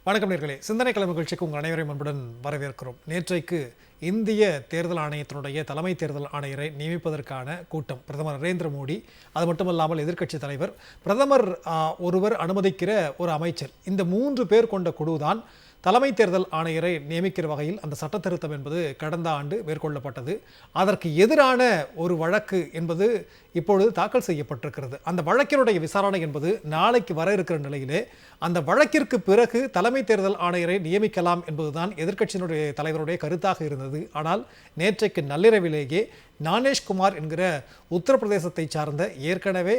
வணக்கம் நேர்களே, சிந்தனை கலை நிகழ்ச்சிக்கு உங்கள் அனைவரையும் அன்புடன் வரவேற்கிறோம். நேற்றைக்கு இந்திய தேர்தல் ஆணையத்தினுடைய தலைமை தேர்தல் ஆணையரை நியமிப்பதற்கான கூட்டம். பிரதமர் நரேந்திர மோடி, அது மட்டுமல்லாமல் எதிர்க்கட்சி தலைவர், பிரதமர் ஒருவர் அனுமதிக்கிற ஒரு அமைச்சர், இந்த 3 பேர் கொண்ட குழுதான் தலைமை தேர்தல் ஆணையரை நியமிக்கிற வகையில் அந்த சட்ட திருத்தம் என்பது கடந்த ஆண்டு மேற்கொள்ளப்பட்டது. அதற்கு எதிரான ஒரு வழக்கு என்பது இப்பொழுது தாக்கல் செய்யப்பட்டிருக்கிறது. அந்த வழக்கினுடைய விசாரணை என்பது நாளைக்கு வர இருக்கிற நிலையிலே அந்த வழக்கிற்கு பிறகு தலைமை தேர்தல் ஆணையரை நியமிக்கலாம் என்பதுதான் எதிர்க்கட்சியினுடைய தலைவருடைய கருத்தாக இருந்தது. ஆனால் நேற்றைக்கு நள்ளிரவிலேயே ஞானேஷ்குமார் என்கிற உத்தரப்பிரதேசத்தை சார்ந்த ஏற்கனவே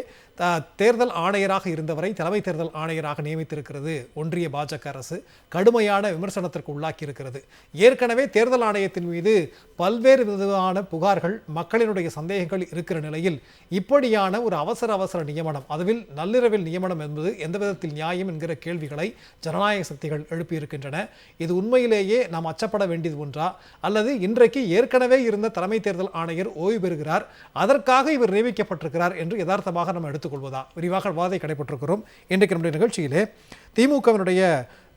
தேர்தல் ஆணையராக இருந்தவரை தலைமை தேர்தல் ஆணையராக நியமித்திருக்கிறது ஒன்றிய பாஜக அரசு. கடுமையான விமர்சனத்திற்கு உள்ளாக்கி இருக்கிறது. ஏற்கனவே தேர்தல் ஆணையத்தின் மீது பல்வேறு விதமான புகார்கள், மக்களினுடைய சந்தேகங்கள் இருக்கிற நிலையில் இப்படியான ஒரு அவசர நியமனம், அதுவில் நள்ளிரவில் நியமனம் என்பது எந்த விதத்தில் நியாயம் என்கிற கேள்விகளை ஜனநாயக சக்திகள் எழுப்பியிருக்கின்றன. இது உண்மையிலேயே நாம் அச்சப்பட வேண்டியது ஒன்றா, அல்லது இன்றைக்கு ஏற்கனவே இருந்த தலைமை தேர்தல் ஆணையர் ஓய்வு பெறுகிறார், அதற்காக இவர் நியமிக்கப்பட்டிருக்கிறார் என்று யதார்த்தமாக நம்ம எடுத்துக்கொள்வதா? விரிவாக விவாதத்தை கடைபெற்றிருக்கிறோம். இன்றைக்கு நம்முடைய நிகழ்ச்சியிலே திமுகவினுடைய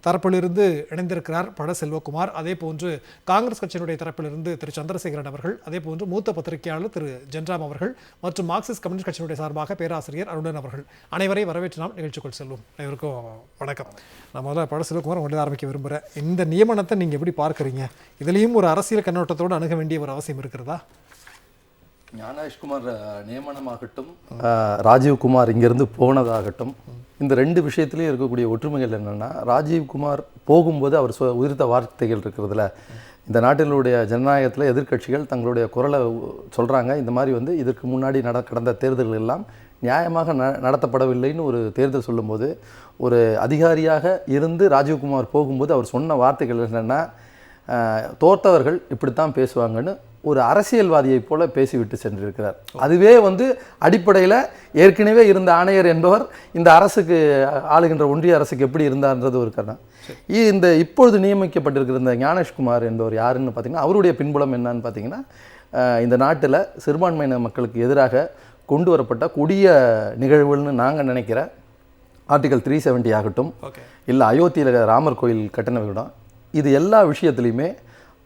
தரப்பிலிருந்து இணைந்திருக்கிறார் பழ செல்வகுமார், அதே போன்று காங்கிரஸ் கட்சியினுடைய தரப்பிலிருந்து திரு சந்திரசேகரன் அவர்கள், அதே போன்று மூத்த பத்திரிகையாளர் திரு ஜென்ராம் அவர்கள் மற்றும் மார்க்சிஸ்ட் கம்யூனிஸ்ட் கட்சியினுடைய சார்பாக பேராசிரியர் அருணன் அவர்கள், அனைவரையும் வரவேற்று நாம் நிகழ்ச்சிக்குள் செல்வோம். அனைவருக்கும் வணக்கம். நான் முதல்ல பழ செல்வகுமார் உங்களை ஆரம்பிக்க விரும்புகிறேன். இந்த நியமனத்தை நீங்கள் எப்படி பார்க்குறீங்க? இதுலேயும் ஒரு அரசியல் கண்ணோட்டத்தோடு அணுக வேண்டிய ஒரு அவசியம் இருக்கிறதா? ஞானேஷ்குமார் நியமனமாகட்டும், ராஜீவ்குமார் இங்கிருந்து போனதாகட்டும், இந்த 2 விஷயத்துலேயும் இருக்கக்கூடிய ஒற்றுமைகள் என்னென்னா, ராஜீவ்குமார் போகும்போது அவர் உதிர்த்த வார்த்தைகள் இருக்கிறதுல, இந்த நாட்டினுடைய ஜனநாயகத்தில் எதிர்க்கட்சிகள் தங்களுடைய குரலை சொல்கிறாங்க. இந்த மாதிரி இதற்கு முன்னாடி கடந்த தேர்தல்கள் எல்லாம் நியாயமாக நடத்தப்படவில்லைன்னு ஒரு தேர்தல் சொல்லும்போது, ஒரு அதிகாரியாக இருந்து ராஜீவ்குமார் போகும்போது அவர் சொன்ன வார்த்தைகள் என்னென்னா, தோற்றவர்கள் இப்படித்தான் பேசுவாங்கன்னு ஒரு அரசியல்வாதியை போல பேசிவிட்டு சென்றிருக்கிறார். அதுவே அடிப்படையில் ஏற்கனவே இருந்த ஆணையர் என்பவர் இந்த அரசுக்கு, ஆளுகின்ற ஒன்றிய அரசுக்கு எப்படி இருந்தார்ன்றது ஒரு காரணம். இந்த இப்பொழுது நியமிக்கப்பட்டிருக்கிற இந்த ஞானேஷ்குமார் என்பவர் யாருன்னு பார்த்தீங்கன்னா, அவருடைய பின்புலம் என்னன்னு பார்த்தீங்கன்னா, இந்த நாட்டில் சிறுபான்மையின மக்களுக்கு எதிராக கொண்டு வரப்பட்ட கொடிய நிகழ்வுன்னு நாங்கள் நினைக்கிற ஆர்டிகல் 370 ஆகட்டும், இல்லை அயோத்தியில் ராமர் கோயில் கட்டண விடம், இது எல்லா விஷயத்துலையுமே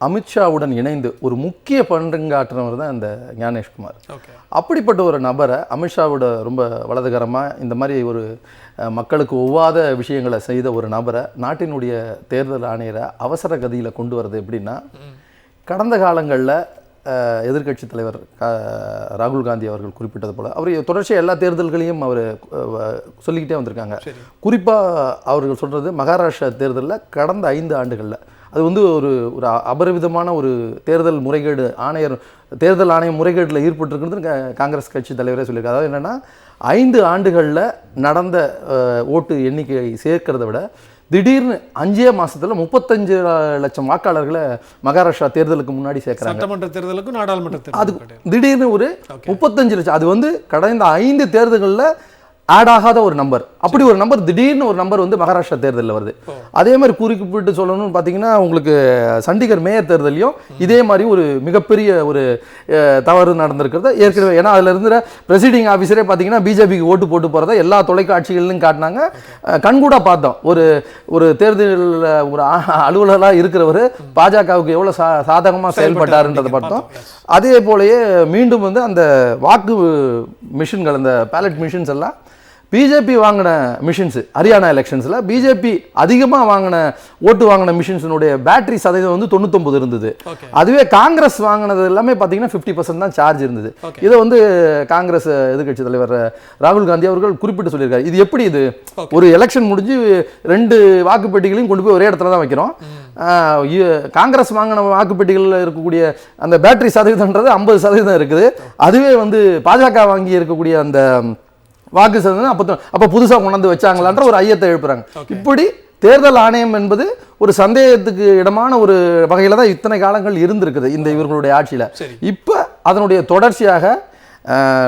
அமித்ஷாவுடன் இணைந்து ஒரு முக்கிய பங்காற்றினவர் தான் இந்த ஞானேஷ்குமார். அப்படிப்பட்ட ஒரு நபரை அமித்ஷாவோட ரொம்ப வலதுகரமாக இந்த மாதிரி ஒரு மக்களுக்கு ஒவ்வாத விஷயங்களை செய்த ஒரு நபரை நாட்டினுடைய தேர்தல் ஆணையரை அவசர கதியில் கொண்டு வரது எப்படின்னா, கடந்த காலங்களில் எதிர்க்கட்சி தலைவர் ராகுல் காந்தி அவர்கள் குறிப்பிட்டது போல் அவர் தொடர்ச்சியாக எல்லா தேர்தல்களையும் அவர் சொல்லிக்கிட்டே வந்திருக்காங்க. குறிப்பாக அவர்கள் சொல்கிறது, மகாராஷ்டிரா தேர்தலில் கடந்த 5 ஆண்டுகளில் அது ஒரு ஒரு அபரிவிதமான ஒரு தேர்தல் முறைகேடு, தேர்தல் ஆணைய முறைகேட்டில் ஈடுபட்டிருக்கிறது காங்கிரஸ் கட்சி தலைவரே சொல்லியிருக்காரு. அதாவது என்னென்னா, 5 ஆண்டுகளில் நடந்த ஓட்டு எண்ணிக்கையை சேர்க்கிறத விட திடீர்னு 5 மாதத்தில் 35 லட்சம் வாக்காளர்களை மகாராஷ்டிரா தேர்தலுக்கு முன்னாடி சேர்க்குறாங்க. சட்டமன்ற தேர்தலுக்கு, நாடாளுமன்ற தேர்தல், அது திடீர்னு ஒரு 35 லட்சம். அது கடந்த 5 தேர்தல்களில் ஆட் ஆகாத ஒரு நம்பர். அப்படி ஒரு நம்பர் திடீர்னு ஒரு நம்பர் மகாராஷ்டிரா தேர்தலில் வருது. அதே மாதிரி குறிப்பிட்டு சொல்லணும்னு பார்த்தீங்கன்னா, உங்களுக்கு சண்டிகர் மேயர் தேர்தலையும் இதே மாதிரி ஒரு மிகப்பெரிய ஒரு தவறு நடந்திருக்கிறது ஏற்கனவே. ஏன்னா அதில் இருந்த ப்ரெசிடிங் ஆஃபீஸரே பார்த்தீங்கன்னா பிஜேபிக்கு ஓட்டு போட்டு போகிறத எல்லா தொலைக்காட்சிகளிலும் காட்டினாங்க. கண்கூட பார்த்தோம். ஒரு தேர்தலில் ஒரு அலுவலராக இருக்கிறவர் பாஜகவுக்கு எவ்வளோ சாதகமாக செயல்பட்டாருன்றதை பார்த்தோம். அதே போலயே மீண்டும் அந்த வாக்கு மிஷின்கள், அந்த பேலட் மிஷின்ஸ் எல்லாம் பிஜேபி வாங்கின மிஷின்ஸ், ஹரியானா எலெக்ஷன்ஸில் பிஜேபி அதிகமாக ஓட்டு வாங்கின மிஷின்ஸினுடைய பேட்டரி சதவீதம் 99 இருந்தது. அதுவே காங்கிரஸ் வாங்கினது எல்லாமே பார்த்தீங்கன்னா 50% தான் சார்ஜ் இருந்தது. இதை காங்கிரஸ் எதிர்கட்சி தலைவர் ராகுல் காந்தி அவர்கள் குறிப்பிட்டு சொல்லியிருக்காரு. இது எப்படி, இது ஒரு எலெக்ஷன் முடிஞ்சு 2 வாக்குப்பெட்டிகளையும் கொண்டு போய் ஒரே இடத்துல தான் வைக்கிறோம். காங்கிரஸ் வாங்கின வாக்குப்பெட்டிகளில் இருக்கக்கூடிய அந்த பேட்டரி சதவீதம்ன்றது 50% இருக்குது. அதுவே பாஜக வாங்கி இருக்கக்கூடிய அந்த வாக்கு சதவீதம் அப்போ புதுசாக கொண்டாந்து வச்சாங்களான்ற ஒரு ஐயத்தை எழுப்புறாங்க. இப்படி தேர்தல் ஆணையம் என்பது ஒரு சந்தேகத்துக்கு இடமான ஒரு வகையில் தான் இத்தனை காலங்கள் இருந்திருக்குது இந்த இவர்களுடைய ஆட்சியில். இப்போ அதனுடைய தொடர்ச்சியாக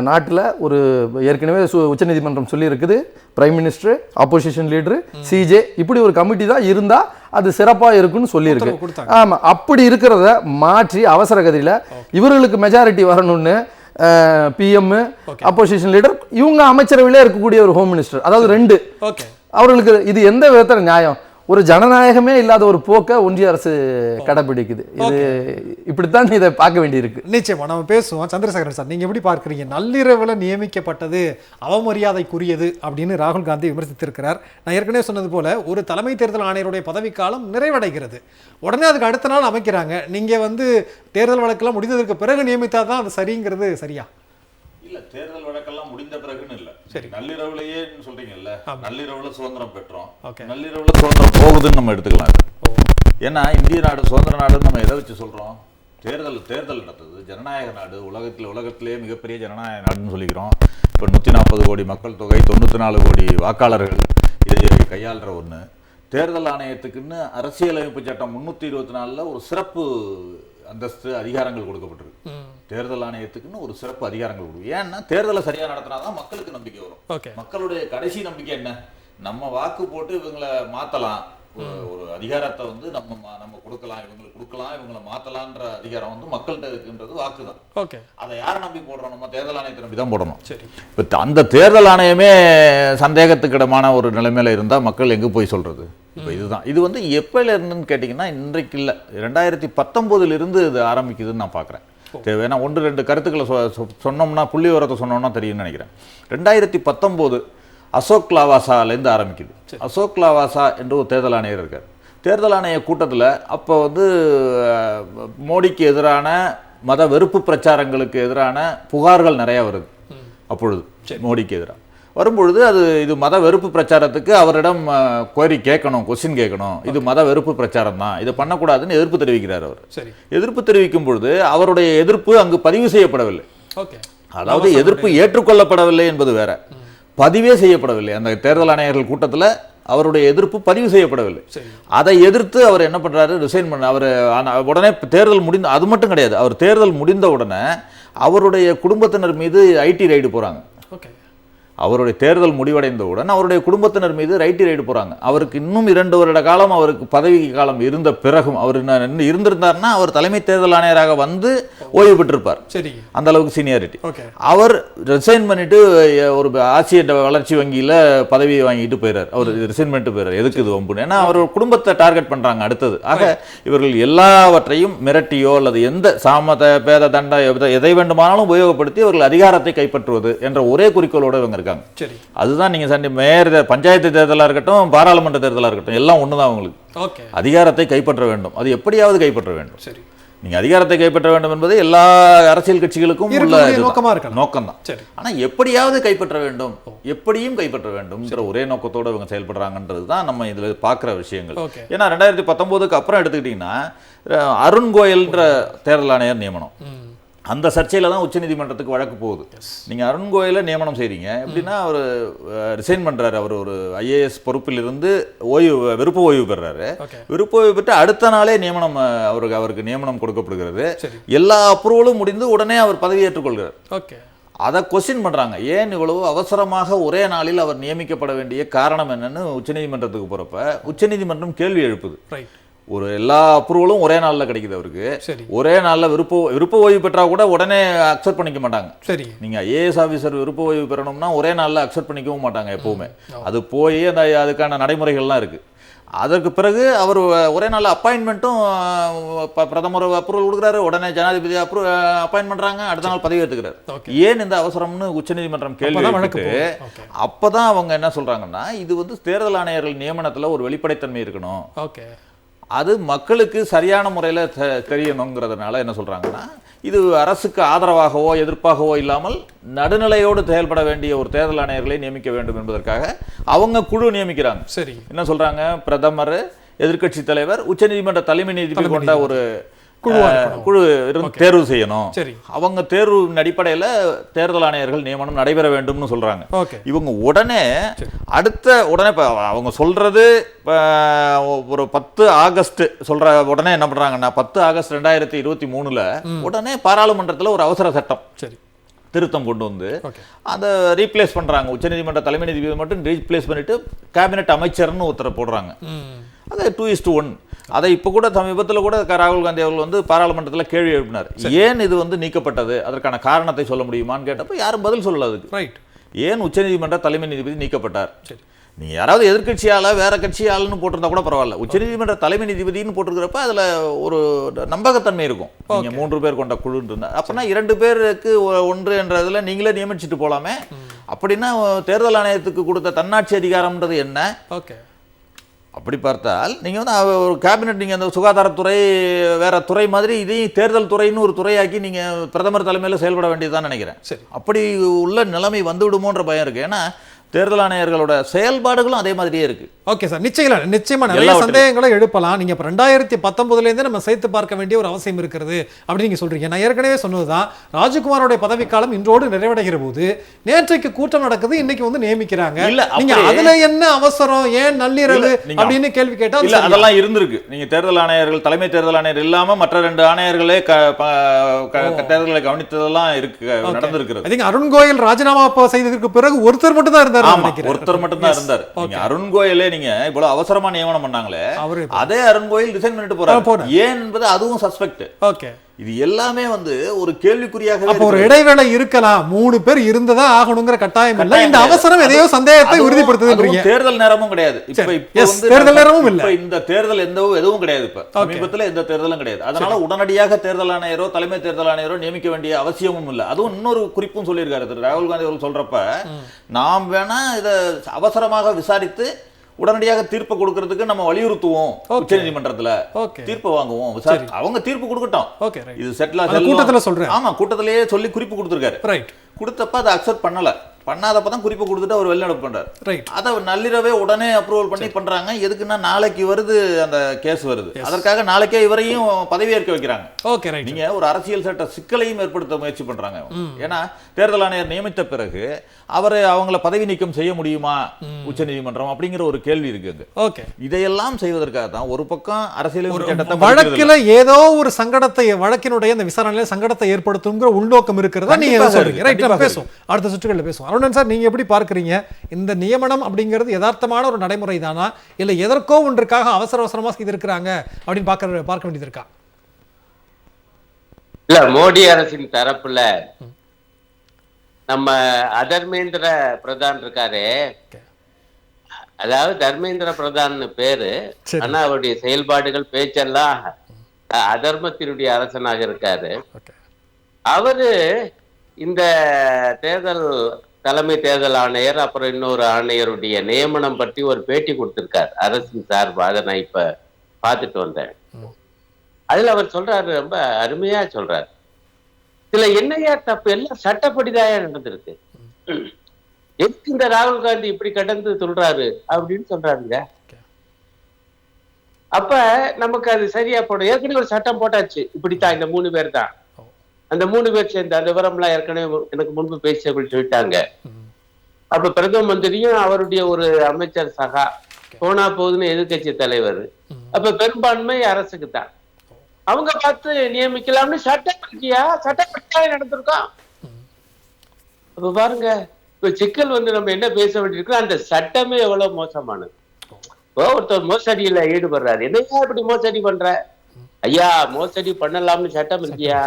நாட்டில் ஒரு ஏற்கனவே உச்சநீதிமன்றம் சொல்லியிருக்குது, prime minister, opposition leader, CJ, இப்படி ஒரு கமிட்டி தான் இருந்தால் அது சிறப்பாக இருக்குன்னு சொல்லியிருக்கு. ஆமாம், அப்படி இருக்கிறத மாற்றி அவசர கதியில் இவர்களுக்கு மெஜாரிட்டி வரணும்னு பிஎம், அப்போசிஷன் லீடர், இவங்க அமைச்சரவையிலே இருக்கக்கூடிய ஒரு ஹோம் மினிஸ்டர், அதாவது 2 அவர்களுக்கு இது எந்த விதத்தில் நியாயம்? ஒரு ஜனநாயகமே இல்லாத ஒரு போக்கை ஒன்றிய அரசு கடைபிடிக்குது. இது இப்படித்தான் இதை பார்க்க வேண்டியிருக்கு. நிச்சயமா நம்ம பேசுவோம். சந்திரசேகரன் சார், நீங்க எப்படி பார்க்குறீங்க? நள்ளிரவில் நியமிக்கப்பட்டது அவமரியாதைக்குரியது அப்படின்னு ராகுல் காந்தி விமர்சித்திருக்கிறார். நான் ஏற்கனவே சொன்னது போல ஒரு தலைமை தேர்தல் ஆணையருடைய பதவிக்காலம் நிறைவடைகிறது, உடனே அதுக்கு அடுத்த நாள் அமைக்கிறாங்க. நீங்க தேர்தல் வழக்கெல்லாம் முடிந்ததற்கு பிறகு நியமித்தா தான் அது சரிங்கிறது சரியா? இல்ல, தேர்தல் வழக்கெல்லாம் முடிந்த பிறகுன்னு இல்ல, சரி நள்ளிரவுலயே சொல்றீங்கல்ல, நள்ளிரவுல சுதந்திரம் பெற்றோம், நள்ளிரவுல சுதந்திரம் போகுதுன்னு நம்ம எடுத்துக்கலாம். ஏன்னா இந்திய நாடு சுதந்திர நாடுன்னு நம்ம எதை வச்சு சொல்றோம்? தேர்தல் நடத்துது, ஜனநாயக நாடு, உலகத்திலேயே மிகப்பெரிய ஜனநாயக நாடுன்னு சொல்லிக்கிறோம். இப்போ 140 கோடி மக்கள் தொகை, 94 கோடி வாக்காளர்கள் இதை கையாளுற ஒன்று. தேர்தல் ஆணையத்துக்குன்னு அரசியலமைப்பு சட்டம் 324 ஒரு சிறப்பு அந்தஸ்து அதிகாரங்கள் கொடுக்கப்பட்டிருக்கு. தேர்தல் ஆணையத்துக்குன்னு ஒரு சிறப்பு அதிகாரங்கள் கொடுக்கும். ஏன்னா தேர்தலை சரியா நடத்தினாதான் மக்களுக்கு நம்பிக்கை வரும். மக்களுடைய கடைசி நம்பிக்கை என்ன? நம்ம வாக்கு போட்டு இவங்களை மாத்தலாம், ஒரு அதிகாரத்தை நம்ம கொடுக்கலாம், இவங்களுக்கு கொடுக்கலாம், இவங்களை மாத்தலான்ற அதிகாரம் மக்கள்கிட்ட இருக்குன்றது வாக்குதான். அதை யாரை நம்பி போடுறோம்? நம்ம தேர்தல் ஆணையத்தை நம்பி தான் போடணும். இப்போ அந்த தேர்தல் ஆணையமே சந்தேகத்துக்கிடமான ஒரு நிலைமையில இருந்தா மக்கள் எங்க போய் சொல்றது? இப்போ இதுதான் இது எப்பல இருந்துன்னு கேட்டிங்கன்னா இன்றைக்கு இல்லை, 2019 இது ஆரம்பிக்குதுன்னு நான் பார்க்குறேன். ஏன்னா 1-2 கருத்துக்களை சொன்னோம்னா, புள்ளி விவரத்தை சொன்னோம்னா தெரியும்னு நினைக்கிறேன். 2019 அசோக் லாவாசாலேருந்து ஆரம்பிக்குது. அசோக் லாவாசா என்று ஒரு தேர்தல் ஆணையர் இருக்கார். தேர்தல் ஆணைய கூட்டத்தில் அப்போ மோடிக்கு எதிரான மத வெறுப்பு பிரச்சாரங்களுக்கு எதிரான புகார்கள் நிறைய வருது. அப்பொழுது மோடிக்கு எதிராக வரும்பொழுது இது மத வெறுப்பு பிரச்சாரத்துக்கு அவரிடம் கொஸ்டின் கேட்கணும், இது மத வெறுப்பு பிரச்சாரம் தான், இதை பண்ணக்கூடாதுன்னு எதிர்ப்பு தெரிவிக்கிறார். அவர் எதிர்ப்பு தெரிவிக்கும் பொழுது அவருடைய எதிர்ப்பு அங்கு பதிவு செய்யப்படவில்லை. அதாவது எதிர்ப்பு ஏற்றுக்கொள்ளப்படவில்லை என்பது வேற, பதிவே செய்யப்படவில்லை. அந்த தேர்தல் ஆணையர்கள் கூட்டத்தில் அவருடைய எதிர்ப்பு பதிவு செய்யப்படவில்லை. அதை எதிர்த்து அவர் என்ன பண்றாரு? ரிசைன் பண்ண. அவர் உடனே தேர்தல் முடிந்த, அது மட்டும் கிடையாது, அவர் தேர்தல் முடிந்த உடனே அவருடைய குடும்பத்தினர் மீது ஐடி ரைடு போறாங்க. அவருடைய தேர்தல் முடிவடைந்தவுடன் அவருடைய குடும்பத்தினர் மீது ஐடி ரைடு போறாங்க. அவருக்கு இன்னும் 2 வருட காலம் அவருக்கு பதவி காலம் இருந்த பிறகும் அவர் இருந்திருந்தார்னா அவர் தலைமை தேர்தல் ஆணையராக ஓய்வு பெற்றிருப்பார். அந்த அளவுக்கு சீனியாரிட்டி. அவர் ரிசைன் பண்ணிட்டு ஒரு ஆசிய வளர்ச்சி வங்கியில பதவி வாங்கிட்டு போயிறார். அவர் ரிசைன் பண்ணிட்டு போயிறார். எதுக்கு இது வம்புன்னு? ஏன்னா அவர் குடும்பத்தை டார்கெட் பண்றாங்க அடுத்தது. ஆக இவர்கள் எல்லாவற்றையும் மிரட்டியோ அல்லது எந்த சாமத பேத தண்ட எதை வேண்டுமானாலும் உபயோகப்படுத்தி அவர்கள் அதிகாரத்தை கைப்பற்றுவது என்ற ஒரே குறிக்கோளோடு இவங்க இருக்காங்க. அதுதான் நீங்க மேயர் பஞ்சாயத்து தேர்தலா இருக்கட்டும், பாராளுமன்ற தேர்தலா இருக்கட்டும், எல்லாம் ஒண்ணுதான் அவங்களுக்கு. அதிகாரத்தை கைப்பற்ற வேண்டும், அது எப்படியாவது கைப்பற்ற வேண்டும். நீங்க அதிகாரத்தை கைப்பற்ற வேண்டும் என்பது எல்லா அரசியல் கட்சிகளுக்கும் உள்ள நோக்கம் தான். ஆனா எப்படியாவது கைப்பற்ற வேண்டும், எப்படியும் கைப்பற்ற வேண்டும் ஒரே நோக்கத்தோடு இவங்க செயல்படுறாங்கன்றது தான் நம்ம இதுல பாக்குற விஷயங்கள். ஏன்னா 2019க்கு அப்புறம் எடுத்துக்கிட்டீங்கன்னா அருண் கோயல்ன்ற தேர்தல் ஆணையர் நியமனம், அந்த சர்ச்சையில தான் உச்சநீதிமன்றத்துக்கு வழக்கு போகுது. நீங்க அருண் கோயலை நியமனம் செய்றீங்க எப்படின்னா, அவர் ரிசைன் பண்றாரு. அவர் ஒரு IAS பொறுப்பில் இருந்து விருப்ப ஓய்வு பெறாரு. விருப்ப ஓய்வு பெற்று அடுத்த நாளே நியமனம் அவருக்கு நியமனம் கொடுக்கப்படுகிறது. எல்லா அப்ரூவலும் முடிந்து உடனே அவர் பதவி ஏற்றுக்கொள்கிறார். அதை கொஸ்டின் பண்றாங்க, ஏன் இவ்வளவு அவசரமாக ஒரே நாளில் அவர் நியமிக்கப்பட வேண்டிய காரணம் என்னன்னு உச்சநீதிமன்றத்துக்கு போறப்ப உச்சநீதிமன்றம் கேள்வி எழுப்புது. ஒரு எல்லா அப்ரூவலும் ஒரே நாள்ல கிடைக்குது அவருக்கு. ஒரே நாள்ல விருப்ப ஓய்வு பெற்றா கூட உடனே அக்செப்ட் பண்ணிக்க மாட்டாங்க. நீங்க IAS ஆபீசர் விருப்ப ஓய்வு பெறணும்னா ஒரே நாள்ல அக்செப்ட் பண்ணிக்கவும் மாட்டாங்க எப்பவுமே. அது போய் அதுக்கான நடைமுறைகள்லாம் இருக்கு. அதற்கு பிறகு அவர் ஒரே நாள் அப்பாயின்மெண்ட்டும் பிரதமர் அப்ரூவல் கொடுக்குறாரு, உடனே ஜனாதிபதி அப்பாயின்ட் பண்றாங்க, அடுத்த நாள் பதவி ஏற்றுக்கிறார். ஏன் இந்த அவசரம்னு உச்சநீதிமன்றம் கேள்வி எழுப்பிட்டு அப்பதான் அவங்க என்ன சொல்றாங்கன்னா, இது தேர்தல் ஆணையர்கள் நியமனத்துல ஒரு வெளிப்படைத்தன்மை இருக்கணும், அது மக்களுக்கு சரியான முறையில் தெரியணுங்கிறதுனால என்ன சொல்றாங்கன்னா, இது அரசுக்கு ஆதரவாகவோ எதிர்ப்பாகவோ இல்லாமல் நடுநிலையோடு செயல்பட வேண்டிய ஒரு தேர்தல் ஆணையர்களை நியமிக்க வேண்டும் என்பதற்காக அவங்க குழு நியமிக்கிறாங்க. என்ன சொல்றாங்க? பிரதமர், எதிர்க்கட்சி தலைவர், உச்சநீதிமன்ற தலைமை நீதிபதி கொண்ட ஒரு குழு தேர்வு செய்யணும். அவங்க தேர்வின் அடிப்படையில் தேர்தல் ஆணையர்கள் நியமனம் நடைபெற வேண்டும்னு சொல்றாங்க. இவங்க உடனே அவங்க சொல்றது ஒரு 10 ஆகஸ்ட் சொல்ற உடனே என்ன பண்றாங்கன்னா, 10 ஆகஸ்ட் 2023 உடனே பாராளுமன்றத்தில் ஒரு அவசர சட்டம் திருத்தம் கொண்டு வந்து அதை ரீப்ளேஸ் பண்றாங்க. உச்சநீதிமன்ற தலைமை நீதிபதி மட்டும் ரீப்ளேஸ் பண்ணிட்டு கேபினெட் அமைச்சர்னு ஒருத்தரை போடுறாங்க. அது 2:1. அதை இப்போ கூட சமீபத்தில் கூட ராகுல் காந்தி அவர்கள் பாராளுமன்றத்தில் கேள்வி எழுப்பினார், ஏன் இது நீக்கப்பட்டது, அதற்கான காரணத்தை சொல்ல முடியுமான்னு கேட்டப்ப யாரும் பதில் சொல்லல அதுக்கு. ஏன் உச்சநீதிமன்ற தலைமை நீதிபதி நீக்கப்பட்டார்? நீங்க யாராவது எதிர்க்கட்சியால வேற கட்சியாளன்னு போட்டிருந்தா கூட பரவாயில்ல. உச்சநீதிமன்ற தலைமை நீதிபதினு போட்டிருக்கிறப்ப அதுல ஒரு நம்பகத்தன்மை இருக்கும். நீங்க 3 பேர் கொண்ட குழுன்னு இருந்தா அப்படின்னா 2 பேருக்கு 1 என்றதுல நீங்களே நியமிச்சுட்டு போலாமே. அப்படின்னா தேர்தல் ஆணையத்துக்கு கொடுத்த தன்னாட்சி அதிகாரம்ன்றது என்ன? ஓகே, அப்படி பார்த்தால் நீங்க வந்து ஒரு கேபினெட், நீங்க அந்த சுகாதாரத்துறை வேற துறை மாதிரி இதையும் தேர்தல் துறைன்னு ஒரு துறையாக்கி நீங்க பிரதமர் தலைமையில செயல்பட வேண்டியதுதான் நினைக்கிறேன். சரி, அப்படி உள்ள நிலைமை வந்து விடுமோன்ற பயம் இருக்கு. ஏன்னா தேர்தல் ஆணையர்களோட செயல்பாடுகளும் அதே மாதிரியே இருக்கு. ஓகே சார், நிச்சயமா நிறைய சந்தேகங்களை எழுப்பலாம். நீங்க இப்ப 2019 நம்ம சேர்த்து பார்க்க வேண்டிய ஒரு அவசியம் இருக்கிறது அப்படின்னு நீங்க சொல்றீங்க. நான் ஏற்கனவே சொன்னதுதான், ராஜகுமாரோட பதவிக்காலம் இன்றோடு நிறைவடைகிற போது நேற்றைக்கு கூட்டம் நடக்குது, இன்னைக்கு வந்து நியமிக்கிறாங்க. நீங்க அதுல என்ன அவசரம், ஏன் நள்ளிரவு அப்படின்னு கேள்வி கேட்டா இல்ல, அதெல்லாம் இருந்திருக்கு. நீங்க தேர்தல் ஆணையர்கள், தலைமை தேர்தல் ஆணையர் இல்லாம மற்ற 2 ஆணையர்களே தேர்தலை கவனித்ததெல்லாம் இருக்கு, நடந்திருக்கிறது. அருண் கோயல் ராஜினாமா செய்ததற்கு பிறகு ஒருத்தர் மட்டும் தான் இருந்தார். ஒருத்தர் மட்டும் தான் இருந்தார். நீங்க அருண் கோயலே நீங்க இவ்வளவு அவசரமா நியமனம் பண்ணாங்களே, அதே அருண் கோயல் ரிசைன் பண்ணிட்டு போறாரு. ஏன் என்பது அதுவும் சஸ்பெக்ட். ஓகே, இது எல்லாமே வந்து ஒரு கேள்விக்குறியாக. அப்ப ஒரு இடைவேளை இருக்கலாம், 3 பேர் இருந்ததா ஆகணுங்கிற கட்டாயம் இல்ல. இந்த அவசரம் எதையோ சந்தேகத்தை உறுதிப்படுத்துது. தேர்தல் நேரமும் கிடையாது. தேர்தல் நேரமும் இல்ல. இந்த தேர்தல் எதுவும் கிடையாது. இப்ப சமீபத்தில் எந்த தேர்தலும் கிடையாது. அதனால உடனடியாக தேர்தல் ஆணையரோ தலைமை தேர்தல் ஆணையரோ நியமிக்க வேண்டிய அவசியமும் இல்லை. அதுவும் இன்னொரு குறிப்பும் சொல்லியிருக்காரு திரு ராகுல் காந்தி அவர்கள் சொல்றப்ப, நாம் வேணா இதை அவசரமாக விசாரித்து உடனடியாக தீர்ப்பு கொடுக்கிறதுக்கு நம்ம வலியுறுத்துவோம், உச்ச நீதிமன்றத்துல தீர்ப்பு வாங்குவோம், அவங்க தீர்ப்பு கொடுக்கட்டும், இது செட்டில் கூட்டத்துல சொல்றேன். ஆமா, கூட்டத்திலேயே சொல்லி குறிப்பு கொடுத்திருக்காரு. கொடுத்தப்ப அதை அக்செப்ட் பண்ணாதப்பதான் குறிப்பு கொடுத்துட்டு அவர் வெளிநடப்பு பண்றாரு. அதை நள்ளிரவே உடனே அப்ரூவல் பண்ணி பண்றாங்க. எதுக்குன்னா நாளைக்கு வருது, அந்த கேஸ் வருது, அதற்காக நாளைக்கே இவரையும் பதவியேற்க வைக்கிறாங்க. நீங்க ஒரு அரசியல் சட்ட சிக்கலையும் ஏற்படுத்த முயற்சி பண்றாங்க. ஏன்னா தேர்தல் ஆணையர் நியமித்த பிறகு அவங்கள பதவி நீக்கம் செய்ய முடியுமா உச்ச நீதிமன்றம் அப்படிங்கிற ஒரு கேள்வி இருக்கு. இதையெல்லாம் செய்வதற்காக தான் ஒரு பக்கம் அரசியல் சட்டம் வழக்கில் ஏதோ ஒரு சங்கடத்தை, வழக்கினுடைய அந்த விசாரணையில சங்கடத்தை ஏற்படுத்துங்கிற உள்நோக்கம் இருக்கிறதா நீங்க சொல்றீங்க. பேசுவோம், அடுத்த சுற்றுகளில் பேசுவோம். அருணன் சார், நீங்க எப்படி பார்க்கறீங்க? இந்த நியமனம் அப்படிங்கிறது யதார்த்தமான ஒரு நடைமுறை தானா, இல்ல எதற்கோ ஒன்றுக்காக அவசரமா செய்திருக்கிறாங்க அப்படின்னு பார்க்க வேண்டியது இருக்கா? இல்ல, மோடி அரசின் தரப்புல நம்ம அதர்மேந்திர பிரதான் இருக்காரு, அதாவது தர்மேந்திர பிரதான் பேரு, ஆனா அவருடைய செயல்பாடுகள் பேச்செல்லாம் அதர்மத்தினுடைய அரசனாக இருக்காரு. அவரு இந்த தேர்தல் தலைமை தேர்தல் ஆணையர் அப்புறம் இன்னொரு ஆணையருடைய நியமனம் பற்றி ஒரு பேட்டி கொடுத்திருக்கார் அரசின் சார்பா. அதை நான் இப்ப பார்த்துட்டு வந்தேன். அதுல அவர் சொல்றாரு, ரொம்ப அருமையா சொல்றாரு, இதுல என்னையா தப்பு, எல்லாம் சட்டப்படிதாயா நடந்திருக்கு, எதுக்கு இந்த ராகுல் காந்தி இப்படி கடந்து சொல்றாரு அப்படின்னு சொல்றாருங்க. அப்ப நமக்கு அது சரியா போடும். ஏற்கனவே ஒரு சட்டம் போட்டாச்சு, இப்படித்தான் இந்த 3 பேர் தான், அந்த 3 பேர் சேர்ந்து அந்த விவரம்லாம் ஏற்கனவே எனக்கு முன்பு பேசியவர்கள் சொல்லிட்டாங்க. அப்ப பிரதம மந்திரியும் அவருடைய ஒரு அமைச்சர் சகா போனா போகுதுன்னு எதிர்கட்சி தலைவர், அப்ப பெரும்பான்மை அரசுக்கு தான், அவங்க பார்த்து நியமிக்கலாம்னு சட்டம் இருக்கியா, சட்டப்படியாக நடந்திருக்கோம். அப்ப பாருங்க, இப்ப சிக்கல் வந்து நம்ம என்ன பேச வேண்டியிருக்கோம், அந்த சட்டமே எவ்வளவு மோசமானது. ஒருத்தர் மோசடியில ஈடுபடுறாரு, என்னையா இப்படி மோசடி பண்ற, ஐயா மோசடி பண்ணலாம்னு சட்டம் இருக்கியா,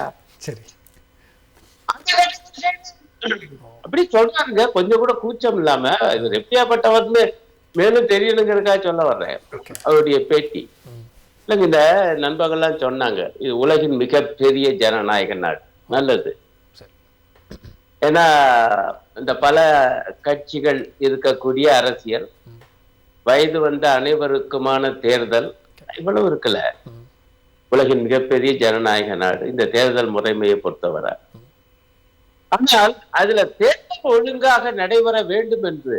அப்படி சொல்றாங்க. கொஞ்சம் கூட கூச்சம் இல்லாம, இது எப்படியாப்பட்டவர்னு மேலும் தெரியணுங்கிறதுக்காக சொல்ல வர்றேன். அவருடைய பேட்டி இல்லைங்க, இந்த நண்பர்கள்லாம் சொன்னாங்க இது உலகின் மிகப்பெரிய ஜனநாயக நாடு. நல்லது, ஏன்னா இந்த பல கட்சிகள் இருக்கக்கூடிய அரசியல், வயது வந்த அனைவருக்குமான தேர்தல், இவ்வளவு இருக்குல்ல. உலகின் மிகப்பெரிய ஜனநாயக நாடு இந்த தேர்தல் முறைமையை பொறுத்தவரை. ஆனால் அதுல தேர்தல் ஒழுங்காக நடைபெற வேண்டும் என்று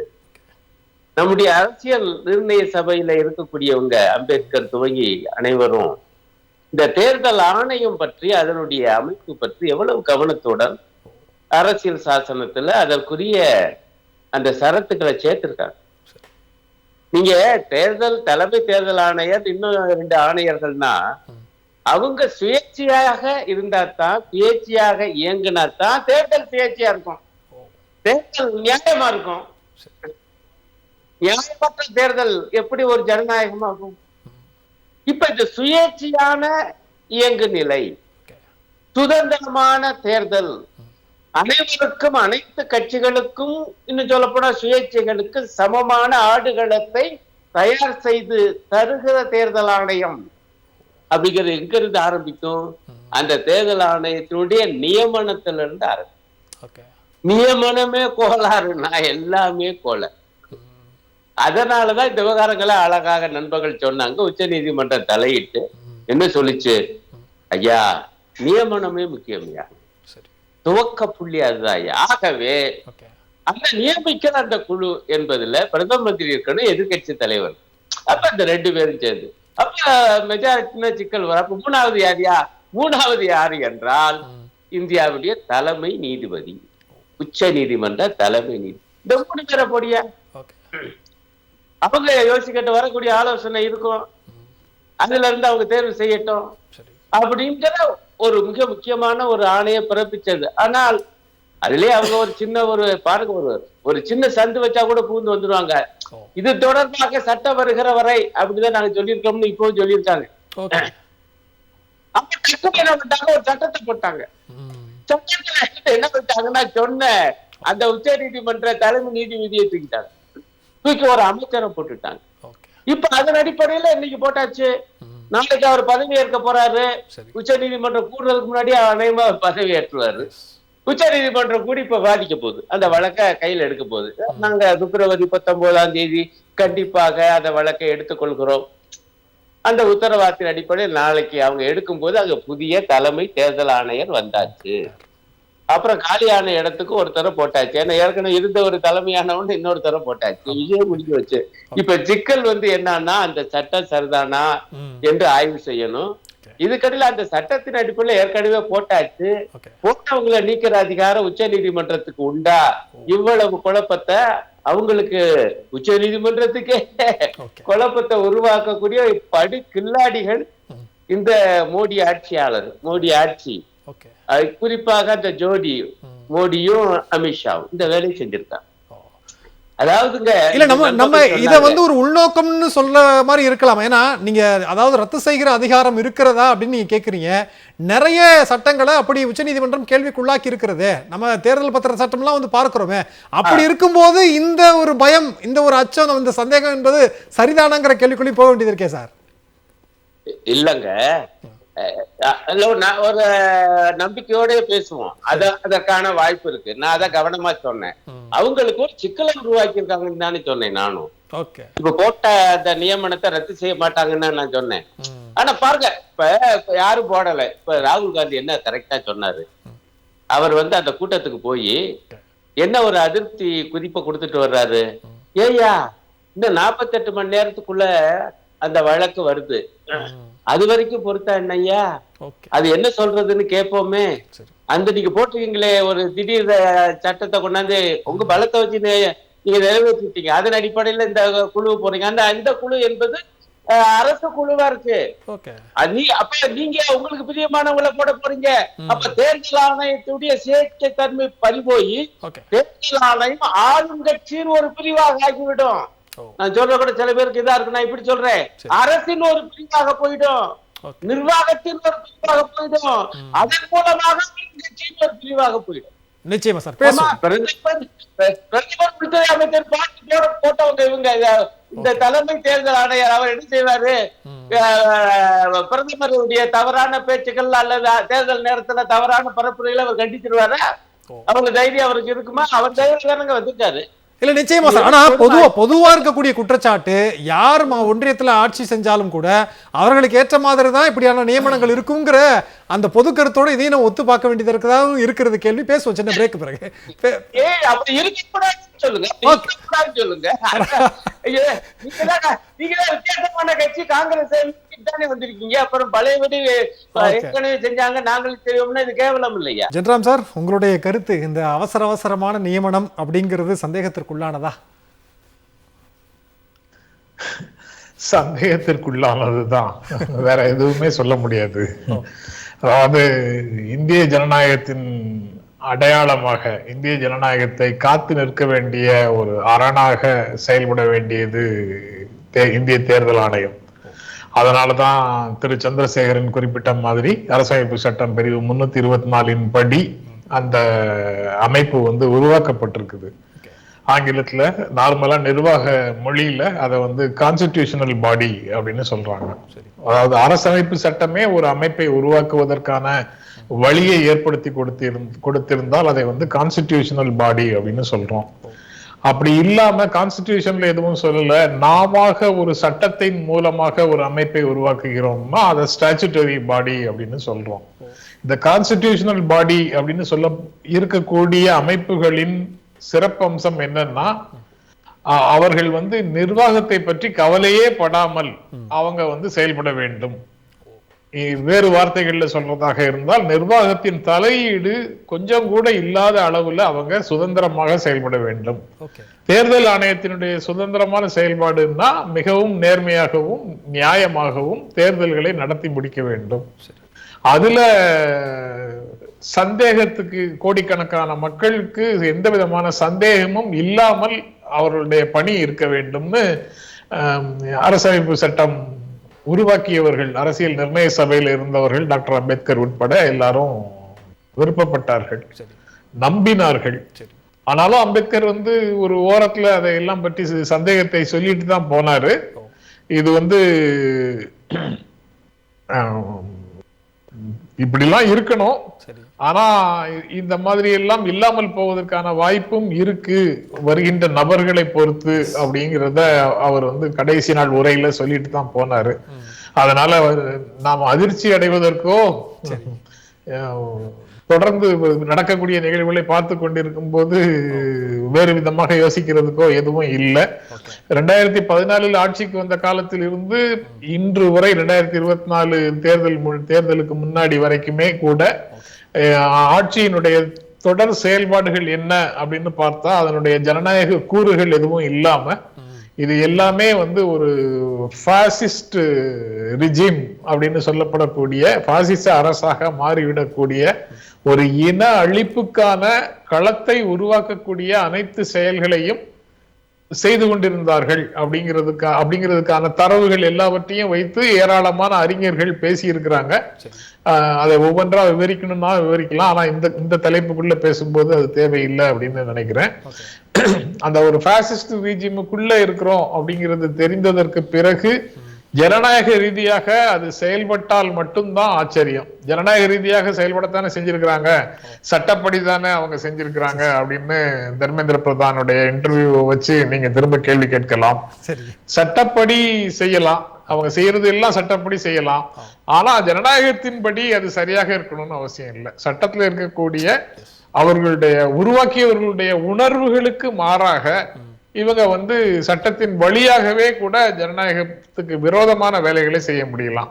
நம்முடைய அரசியல் நிர்ணய சபையில இருக்கக்கூடியவங்க, அம்பேத்கர் துவங்கி அனைவரும் இந்த தேர்தல் ஆணையம் பற்றி, அதனுடைய அமைப்பு பற்றி எவ்வளவு கவனத்துடன் அரசியல் சாசனத்துல அதற்குரிய அந்த சரத்துக்களை சேர்த்திருக்காங்க. நீங்க தலைமை தேர்தல் ஆணையர் இன்னும் 2 ஆணையர்கள்னா அவங்க சுயேட்சையாக இருந்தா தான், சுயேட்சையாக இயங்கினா தான் தேர்தல் சுயேட்சையா இருக்கும், தேர்தல் நியாயமா இருக்கும். நியாயமற்ற தேர்தல் எப்படி ஒரு ஜனநாயகமாகும்? இப்ப இந்த சுயேட்சையான இயங்கு நிலை, சுதந்திரமான தேர்தல் அனைவருக்கும், அனைத்து கட்சிகளுக்கும், இன்னும் சொல்லப்போனா சுயேட்சைகளுக்கு சமமான ஆடுகளத்தை தயார் செய்து தருகிற தேர்தல் ஆணையம் அப்படிங்கிறது எங்க இருந்து ஆரம்பிக்கும்? அந்த தேர்தல் ஆணையத்தினுடைய நியமனத்திலிருந்து ஆரம்பிக்கும். நியமனமே கோளாறுனா எல்லாமே கோளாறு. அதனாலதான் இந்த விவகாரங்களை அழகாக நண்பர்கள் சொன்னாங்க. உச்ச நீதிமன்றம் தலையிட்டு என்ன சொல்லிச்சு? ஐயா, நியமனமே முக்கியம்யா, துவக்க புள்ளி அதுதான். ஆகவே அந்த நியமிக்கிற அந்த குழு என்பதுல பிரதம மந்திரி இருக்கணும், எதிர்கட்சி தலைவர். அப்ப இந்த 2 பேரும் சேர்ந்து அப்ப மெஜாரிட்டினா சிக்கல் வரும். அப்ப மூணாவது யாரு என்றால் இந்தியாவுடைய தலைமை நீதிபதி, உச்ச நீதிமன்ற தலைமை நீதிபதி. இந்த 3 பேரை பொடியா அவங்க யோசிக்கிட்டு வரக்கூடிய ஆலோசனை இருக்கும், அதுல இருந்து அவங்க தேர்வு செய்யட்டும் அப்படிங்கிற ஒரு மிக முக்கியமான ஒரு ஆணையை பிறப்பிச்சது. ஆனால் அதுலயே அவங்க ஒரு சின்ன பாருங்க, ஒரு சின்ன சந்து வச்சா கூட பூந்து வந்துடுவாங்க. இது தொடர்பாக சட்டம் வருகிற வரை அப்படிதான் நாங்க சொல்லியிருக்கோம்னு இப்போ சொல்லியிருக்காங்க. அப்ப டக்குனு என்ன பண்ணிட்டாங்க, ஒரு சட்டத்தை போட்டாங்க. சட்டத்துல என்ன பண்ணிட்டாங்கன்னா, சொன்ன அந்த உச்ச நீதிமன்ற தலைமை நீதிபதியை தூக்கிட்டாங்க, தூக்கி ஒரு அமைச்சரை போட்டுட்டாங்க. இப்ப அதன் அடிப்படையில இன்னைக்கு போட்டாச்சு. நாளைக்கு அவர் பதவி ஏற்க போறாரு. உச்ச நீதிமன்றம் கூடுறதுக்கு முன்னாடி அநேகமா பதவி ஏற்றுவாரு. உச்ச நீதிமன்றம் கூடி இப்ப பாதிக்க போகுது, அந்த வழக்கை கையில் எடுக்க போகுது. நாங்க பிப்ரவரி 19ஆம் தேதி கண்டிப்பாக அந்த வழக்கை எடுத்துக்கொள்கிறோம். அந்த உத்தரவாதத்தின் அடிப்படையில் நாளைக்கு அவங்க எடுக்கும் போது அங்க புதிய தலைமை தேர்தல் ஆணையர் வந்தாச்சு. அப்புறம் காலியான இடத்துக்கு ஒரு தர போட்டாச்சு. ஏன்னா ஏற்கனவே இருந்த ஒரு தலைமையானவன் இன்னொரு தர போட்டாச்சு. விஷயம் முடிஞ்சு வச்சு. இப்ப சிக்கல் என்னன்னா, அந்த சட்டம் சரிதானா என்று ஆய்வு செய்யணும். இதுக்கடையில அந்த சட்டத்தின் அடிப்படையில் ஏற்கனவே போட்டாச்சு, போட்டவங்களை நீக்கிற அதிகாரம் உச்ச நீதிமன்றத்துக்கு உண்டா? இவ்வளவு குழப்பத்தை அவங்களுக்கு, உச்ச நீதிமன்றத்துக்கே குழப்பத்தை உருவாக்கக்கூடிய படு கில்லாடிகள் இந்த மோடி ஆட்சியாளர், மோடி ஆட்சி. குறிப்பாக அந்த ஜோடி மோடியும் அமித்ஷாவும் இந்த வேலையை செஞ்சிருக்காங்க. அதாவதுங்க, இல்ல நம்ம இத ஒரு உள்நோக்கம்னு சொல்ற மாதிரி இருக்கலாம். ஏன்னா நீங்க அதாவது ரத்து செய்கிற அதிகாரம் இருக்கிறதா அப்படின்னு நீங்க கேக்குறீங்க. நிறைய சட்டங்களை அப்படி உச்சநீதிமன்றம் கேள்விக்குள்ளாக்கி இருக்கிறது. நம்ம தேர்தல் பத்திர சட்டம்லாம் பார்க்கிறோமே. அப்படி இருக்கும்போது இந்த ஒரு பயம், இந்த ஒரு அச்சம், இந்த சந்தேகம் என்பது சரிதானங்கிற கேள்விக்குள்ளே போக வேண்டியது இருக்கே சார். இல்லங்க, ஒரு நம்பிக்கையோட பேசுவோம். அதற்கான வாய்ப்பு இருக்கு. நான் அதை கவனமா சொன்னேன். அவங்களுக்கு ஒரு சிக்கலை உருவாக்கி இருக்காங்கன்னு தானே சொன்னேன் நானும். இப்ப போட்ட அந்த நியமனத்தை ரத்து செய்ய மாட்டாங்கன்னு நான் சொன்னேன். ஆனா பாருங்க, இப்ப யாரும் போடல. இப்ப ராகுல் காந்தி என்ன கரெக்டா சொன்னாரு, அவர் அந்த கூட்டத்துக்கு போய் என்ன ஒரு அதிருப்தி குறிப்பை கொடுத்துட்டு வர்றாரு. ஏய்யா, இன்னும் 48 மணி நேரத்துக்குள்ள அந்த வழக்கு வருது, அது வரைக்கும் பொறுத்தா என்னய்யா, அது என்ன சொல்றதுன்னு கேட்போமே. அந்த நீங்க போட்டிருக்கீங்களே ஒரு திடீர் சட்டத்தை கொண்டாந்து உங்க பலத்தை வச்சு நீங்க நிறைவேற்றிட்டீங்க, அதன் அடிப்படையில இந்த குழு போறீங்க. அந்த குழு என்பது அரசு குழுவா இருக்கு. அப்ப நீங்க உங்களுக்கு பிரியமானவங்களை போட போறீங்க. அப்ப தேர்தல் ஆணையத்துடைய சுயேட்சை தன்மை பறிபோய் தேர்தல் ஆணையம் ஆளுங்கட்சியின் ஒரு பிரிவாக ஆகிவிடும். நான் சொல்ற கூட சில பேருக்கு இதா இருக்கு. நான் இப்படி சொல்றேன், அரசின் ஒரு பிரிவாக போயிடும், நிர்வாகத்தின் ஒரு பிரிவாக போயிடும், அதன் மூலமாக கட்சியின் ஒரு பிரிவாக போயிடும். நிச்சயமா சார். பிரதமர் உள்துறை அமைச்சர் பார்த்து போட்டவங்க இவங்க. இந்த தலைமை தேர்தல் ஆணையர் அவர் என்ன செய்வாரு, பிரதமருடைய தவறான பேச்சுக்கள் அல்லது தேர்தல் நேரத்துல தவறான பரப்புரைகளை அவர் கண்டிச்சிருவாரு. அவங்க தைரியம் அவருக்கு இருக்குமா? அவர் தைரியம் தானங்க வந்திருக்காரு. இல்ல நிச்சயமா சார். ஆனா பொதுவா இருக்கக்கூடிய குற்றச்சாட்டு, யார் ஒன்றியத்துல ஆட்சி செஞ்சாலும் கூட அவர்களுக்கு ஏற்ற மாதிரி தான் இப்படியான நியமனங்கள் இருக்குங்கிற அந்த பொது கருத்தோட இதையும் நம்ம ஒத்து பார்க்க வேண்டியது இருக்கிறதாவும் இருக்கிறது. கேள்வி பேசுவோம் சின்ன பிரேக் பிறகு. சொல்லுங்க. வித்தியாசமான கட்சி காங்கிரஸ் தானே வந்திருக்கீங்க. அப்புறம் பழையபடி ஏற்கனவே செஞ்சாங்க நாங்களும் தெரியும்னா இது கேவலம் இல்லையா? ஜென்ராம் சார், உங்களுடைய கருத்து, இந்த அவசரமான நியமனம் அப்படிங்கிறது சந்தேகத்திற்குள்ளானதா? சந்தேகத்திற்குள்ளானதுதான், வேற எதுவுமே சொல்ல முடியாது. அதாவது இந்திய ஜனநாயகத்தின் அடையாளமாக, இந்திய ஜனநாயகத்தை காத்து நிற்க வேண்டிய ஒரு அரணாக செயல்பட வேண்டியது இந்திய தேர்தல் ஆணையம். அதனாலதான் திரு சந்திரசேகரன் குறிப்பிட்ட மாதிரி அரசமைப்பு சட்டம் பிரிவு 324 படி அந்த அமைப்பு வந்து உருவாக்கப்பட்டிருக்குது. ஆங்கிலத்துல நார்மலா நிர்வாக மொழியில அதை வந்து கான்ஸ்டிடியூஷனல் பாடி அப்படின்னு சொல்றாங்க. அதாவது அரசமைப்பு சட்டமே ஒரு அமைப்பை உருவாக்குவதற்கான வழியை ஏற்படுத்தி கொடுத்திருந்தால் அதை வந்து கான்ஸ்டிடியூஷனல் பாடி அப்படின்னு சொல்றோம். அப்படி இல்லாம கான்ஸ்டிடியூஷன்ல எதுவும் சொல்லல, நாம ஒரு சட்டத்தின் மூலமாக ஒரு அமைப்பை உருவாக்குகிறோம்னா அதை ஸ்டாச்சுட்டரி பாடி அப்படின்னு சொல்றோம். இந்த கான்ஸ்டிடியூஷனல் பாடி அப்படின்னு சொல்ல இருக்கக்கூடிய அமைப்புகளின் சிறப்பம்சம் என்னன்னா, அவர்கள் வந்து நிர்வாகத்தை பற்றி கவலையே படாமல் அவங்க வந்து செயல்பட வேண்டும். வேறு வார்த்தைகள்ல சொல்றதாக இருந்தால், நிர்வாகத்தின் தலையீடு கொஞ்சம் கூட இல்லாத அளவுல அவங்க சுதந்திரமாக செயல்பட வேண்டும். தேர்தல் ஆணையத்தினுடைய சுதந்திரமான செயல்பாடுன்னா மிகவும் நேர்மையாகவும் நியாயமாகவும் தேர்தல்களை நடத்தி முடிக்க வேண்டும். அதுல சந்தேகத்துக்கு கோடிக்கணக்கான மக்களுக்கு எந்த விதமான சந்தேகமும் இல்லாமல் அவர்களுடைய பணி இருக்க வேண்டும்னு அரசமைப்பு சட்டம் உருவாக்கியவர்கள், அரசியல் நிர்ணய சபையில் இருந்தவர்கள், டாக்டர் அம்பேத்கர் உட்பட எல்லாரும் விருப்பப்பட்டார்கள், நம்பினார்கள். ஆனாலும் அம்பேத்கர் வந்து ஒரு ஓரத்துல அதையெல்லாம் பற்றி சந்தேகத்தை சொல்லிட்டு தான் போனாரு. இது வந்து இப்படிலாம் இருக்கணும், ஆனா இந்த மாதிரி எல்லாம் இல்லாமல் போவதற்கான வாய்ப்பும் இருக்கு வருகின்ற நபர்களை பொறுத்து அப்படிங்கிறத அவர் வந்து கடைசி நாள் உரையில சொல்லிட்டு தான் போனாரு. அதனால நாம் அதிர்ச்சி அடைவதற்கோ தொடர்ந்து நடக்கக்கூடிய நிகழ்வுகளை பார்த்து கொண்டிருக்கும் போது வேறு விதமாக யோசிக்கிறதுக்கோ எதுவும் இல்லை. 2014 ஆட்சிக்கு வந்த காலத்தில் இருந்து இன்று வரை 2024 தேர்தலுக்கு முன்னாடி வரைக்குமே கூட ஆட்சியினுடைய தொடர் செயல்பாடுகள் என்ன அப்படின்னு பார்த்தா அதனுடைய ஜனநாயக கூறுகள் எதுவும் இல்லாம இது எல்லாமே வந்து ஒரு பாசிஸ்ட் ரிஜிம் அப்படின்னு சொல்லப்படக்கூடிய பாசிச அரசாக மாறிவிடக்கூடிய ஒரு இன அழிப்புக்கான களத்தை உருவாக்கக்கூடிய அனைத்து செயல்களையும் செய்து கொண்டிருந்தார்கள் அப்படிங்கிறதுக்கான தரவுகள் எல்லாவற்றையும் வைத்து ஏராளமான அறிஞர்கள் பேசி இருக்கிறாங்க. அதை ஒவ்வொன்றா விவரிக்கணும்னா விவரிக்கலாம், ஆனா இந்த தலைப்புக்குள்ள பேசும்போது அது தேவையில்லை அப்படின்னு நினைக்கிறேன். அந்த ஒரு பாசிஸ்ட் ரீஜிமுக்குள்ள இருக்கிறோம் அப்படிங்கிறது தெரிந்ததற்கு பிறகு ஜனநாயக ரீதியாக அது செயல்பட்டால் மட்டும்தான் ஆச்சரியம். ஜனநாயக ரீதியாக செயல்படத்தானே செஞ்சிருக்கிறாங்க, சட்டப்படி தானே அவங்க செஞ்சிருக்கிறாங்க அப்படின்னு தர்மேந்திர பிரதானுடைய இன்டர்வியூ வச்சு நீங்க திரும்ப கேள்வி கேட்கலாம். சட்டப்படி செய்யலாம், அவங்க செய்யறது எல்லாம் சட்டப்படி செய்யலாம், ஆனா ஜனநாயகத்தின்படி அது சரியாக இருக்கணும்னு அவசியம் இல்லை. சட்டத்துல இருக்கக்கூடிய அவர்களுடைய உருவாக்கியவர்களுடைய உணர்வுகளுக்கு மாறாக இவங்க வந்து சட்டத்தின் வழியாகவே கூட ஜனநாயகத்துக்கு விரோதமான வேலைகளை செய்ய முடியலாம்.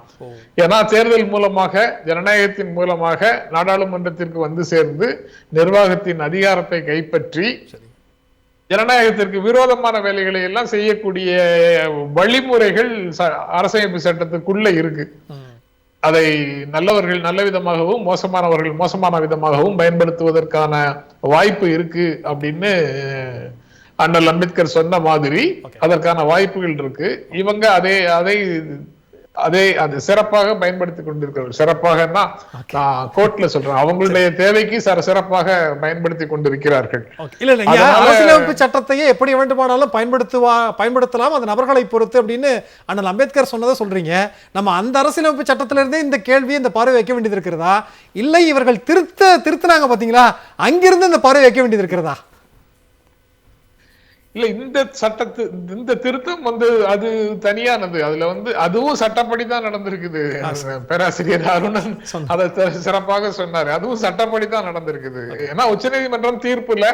ஏன்னா தேர்தல் மூலமாக ஜனநாயகத்தின் மூலமாக நாடாளுமன்றத்திற்கு வந்து சேர்ந்து நிர்வாகத்தின் அதிகாரத்தை கைப்பற்றி ஜனநாயகத்திற்கு விரோதமான வேலைகளை எல்லாம் செய்யக்கூடிய வழிமுறைகள் அரசமைப்பு சட்டத்துக்குள்ள இருக்கு. அதை நல்லவர்கள் நல்ல விதமாகவும் மோசமானவர்கள் மோசமான விதமாகவும் பயன்படுத்துவதற்கான வாய்ப்பு இருக்கு அப்படின்னு அண்ணல் அம்பேத்கர் சொன்ன மாதிரி அதற்கான வாய்ப்புகள் இருக்கு. இவங்க அதை சிறப்பாக பயன்படுத்தி கொண்டிருக்கிறார்கள். சிறப்பாகனா நான் கோர்ட்ல சொல்றேன், அவங்களுடைய தேவைக்கு சிறப்பாக பயன்படுத்தி கொண்டிருக்கிறார்கள். அரசியலமைப்பு சட்டத்தையே எப்படி வேண்டுமானாலும் பயன்படுத்தலாம், அது நபர்களை பொறுத்து அப்படின்னு அண்ணல் அம்பேத்கர் சொன்னதை சொல்றீங்க. நம்ம அந்த அரசியலமைப்பு சட்டத்திலிருந்தே இந்த கேள்வி இந்த பார்வை வைக்க வேண்டியது இருக்கிறதா, இல்லை இவர்கள் திருத்தினாங்க பாத்தீங்களா அங்கிருந்து இந்த பார்வை வைக்க வேண்டியது இருக்கிறதா? இல்ல, இந்த திருத்தம் வந்து அது தனியானது. அதுல வந்து அதுவும் சட்டப்படிதான் நடந்திருக்குது. பேராசிரியர் அருணன் அதை சிறப்பாக சொன்னாரு. அதுவும் சட்டப்படிதான் நடந்திருக்குது. ஏன்னா உச்சநீதிமன்றம் தீர்ப்புல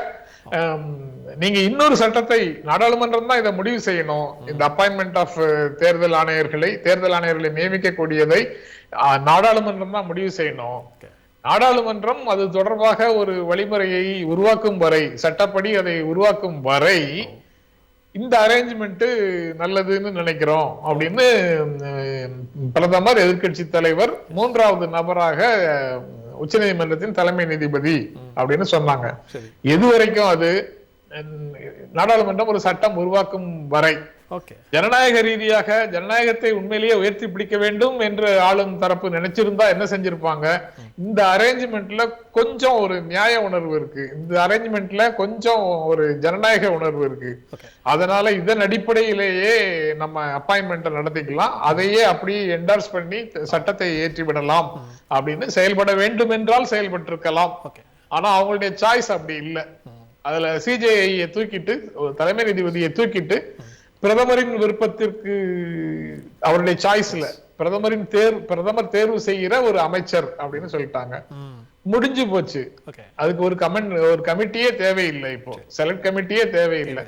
நீங்க இன்னொரு சட்டத்தை நாடாளுமன்றம் தான் இதை முடிவு செய்யணும். இந்த அப்பாயின்மெண்ட் ஆஃப் தேர்தல் ஆணையர்களை நியமிக்கக்கூடியதை நாடாளுமன்றம் தான் முடிவு செய்யணும். நாடாளுமன்றம் அது தொடர்பாக ஒரு வழிமுறையை உருவாக்கும் வரை, சட்டப்படி அதை உருவாக்கும் வரை இந்த அரேஞ்ச்மெண்ட் நல்லதுன்னு நினைக்கிறோம் அப்படின்னு பிரதமர், எதிர்கட்சி தலைவர், மூன்றாவது நபராக உச்சநீதிமன்றத்தின் தலைமை நீதிபதி அப்படின்னு சொன்னாங்க. எது வரைக்கும்? அது நாடாளுமன்றம் ஒரு சட்டம் உருவாக்கும் வரை. ஓகே. ஜனநாயக ரீதியாக ஜனநாயகத்தை உண்மையிலேயே உயர்த்தி பிடிக்க வேண்டும் என்று ஆளும் தரப்பு நினைச்சிருந்தா என்ன செஞ்சிருப்பாங்க? இந்த அரேஞ்ச்மெண்ட்ல கொஞ்சம் ஒரு நியாய உணர்வு இருக்கு, இந்த அரேஞ்ச்மெண்ட்ல கொஞ்சம் ஒரு ஜனநாயக உணர்வு இருக்கு, அதனால இதன் அடிப்படையிலேயே நம்ம அப்பாயின்மெண்ட் நடத்திக்கலாம், அதையே அப்படி என்டார்ஸ் பண்ணி சட்டத்தை ஏற்றி விடலாம் அப்படின்னு செயல்பட வேண்டும் என்றால் செயல்பட்டிருக்கலாம். ஆனா அவங்களுடைய சாய்ஸ் அப்படி இல்லை. அதுல சிஜேஐயை தூக்கிட்டு, தலைமை நீதிபதியை தூக்கிட்டு பிரதமரின் விருப்பத்திற்கு, அவருடைய சாய்ஸ்ல பிரதமர் தேர்வு செய்கிற ஒரு அமைச்சர் அப்படின்னு சொல்லிட்டாங்க. முடிஞ்சு போச்சு. அதுக்கு ஒரு கமிட்டியே தேவையில்லை. இப்போ செலக்ட் கமிட்டியே தேவையில்லை.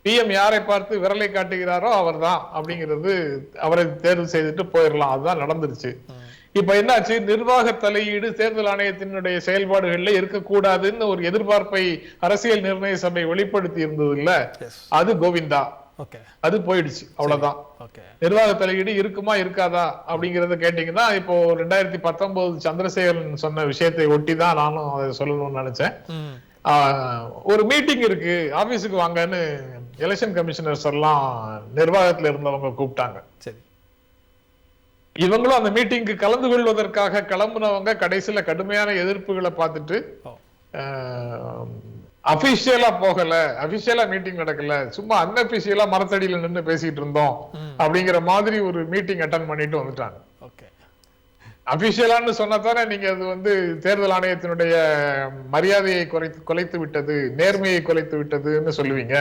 பிஎம் யாரை பார்த்து விரலை காட்டுகிறாரோ அவர்தான் அப்படிங்கிறது, அவரை தேர்வு செய்துட்டு போயிடலாம். அதுதான் நடந்துருச்சு. இப்ப என்னாச்சு? நிர்வாக தலையீடு தேர்தல் ஆணையத்தினுடைய செயல்பாடுகள்ல இருக்கக்கூடாதுன்னு ஒரு எதிர்பார்ப்பை அரசியல் நிர்ணய சபை வெளிப்படுத்தி இருந்தது இல்ல, அது கோவிந்தா, அது போயிடுச்சு. அவ்வளவுதான். நிர்வாக தலையீடு இருக்குமா இருக்காதா அப்படிங்கறத கேட்டீங்கன்னா, இப்போ 2019 சந்திரசேகரன் சொன்ன விஷயத்தை ஒட்டிதான் நானும் அதை சொல்லணும்னு நினைச்சேன். ஒரு மீட்டிங் இருக்கு, ஆபீஸுக்கு வாங்கன்னு எலெக்ஷன் கமிஷனர்ஸ் எல்லாம் நிர்வாகத்துல இருந்தவங்க கூப்பிட்டாங்க. இவங்களும் அந்த மீட்டிங்கு கலந்து கொள்வதற்காக கிளம்புனவங்க கடைசியில கடுமையான எதிர்ப்புகளை பார்த்துட்டு அபிஷியலா போகல, அபிஷியலா மீட்டிங் நடக்கல, சும்மா அன்அபிஷியலா மரத்தடியில நின்று பேசிட்டு இருந்தோம் அப்படிங்கிற மாதிரி ஒரு மீட்டிங் அட்டன் பண்ணிட்டு வந்துட்டாங்க. அபிஷியலான்னு சொன்னதானே நீங்க அது தேர்தல் ஆணையத்தினுடைய மரியாதையை குலைத்து விட்டது, நேர்மையை குலைத்து விட்டதுன்னு சொல்லுவீங்க.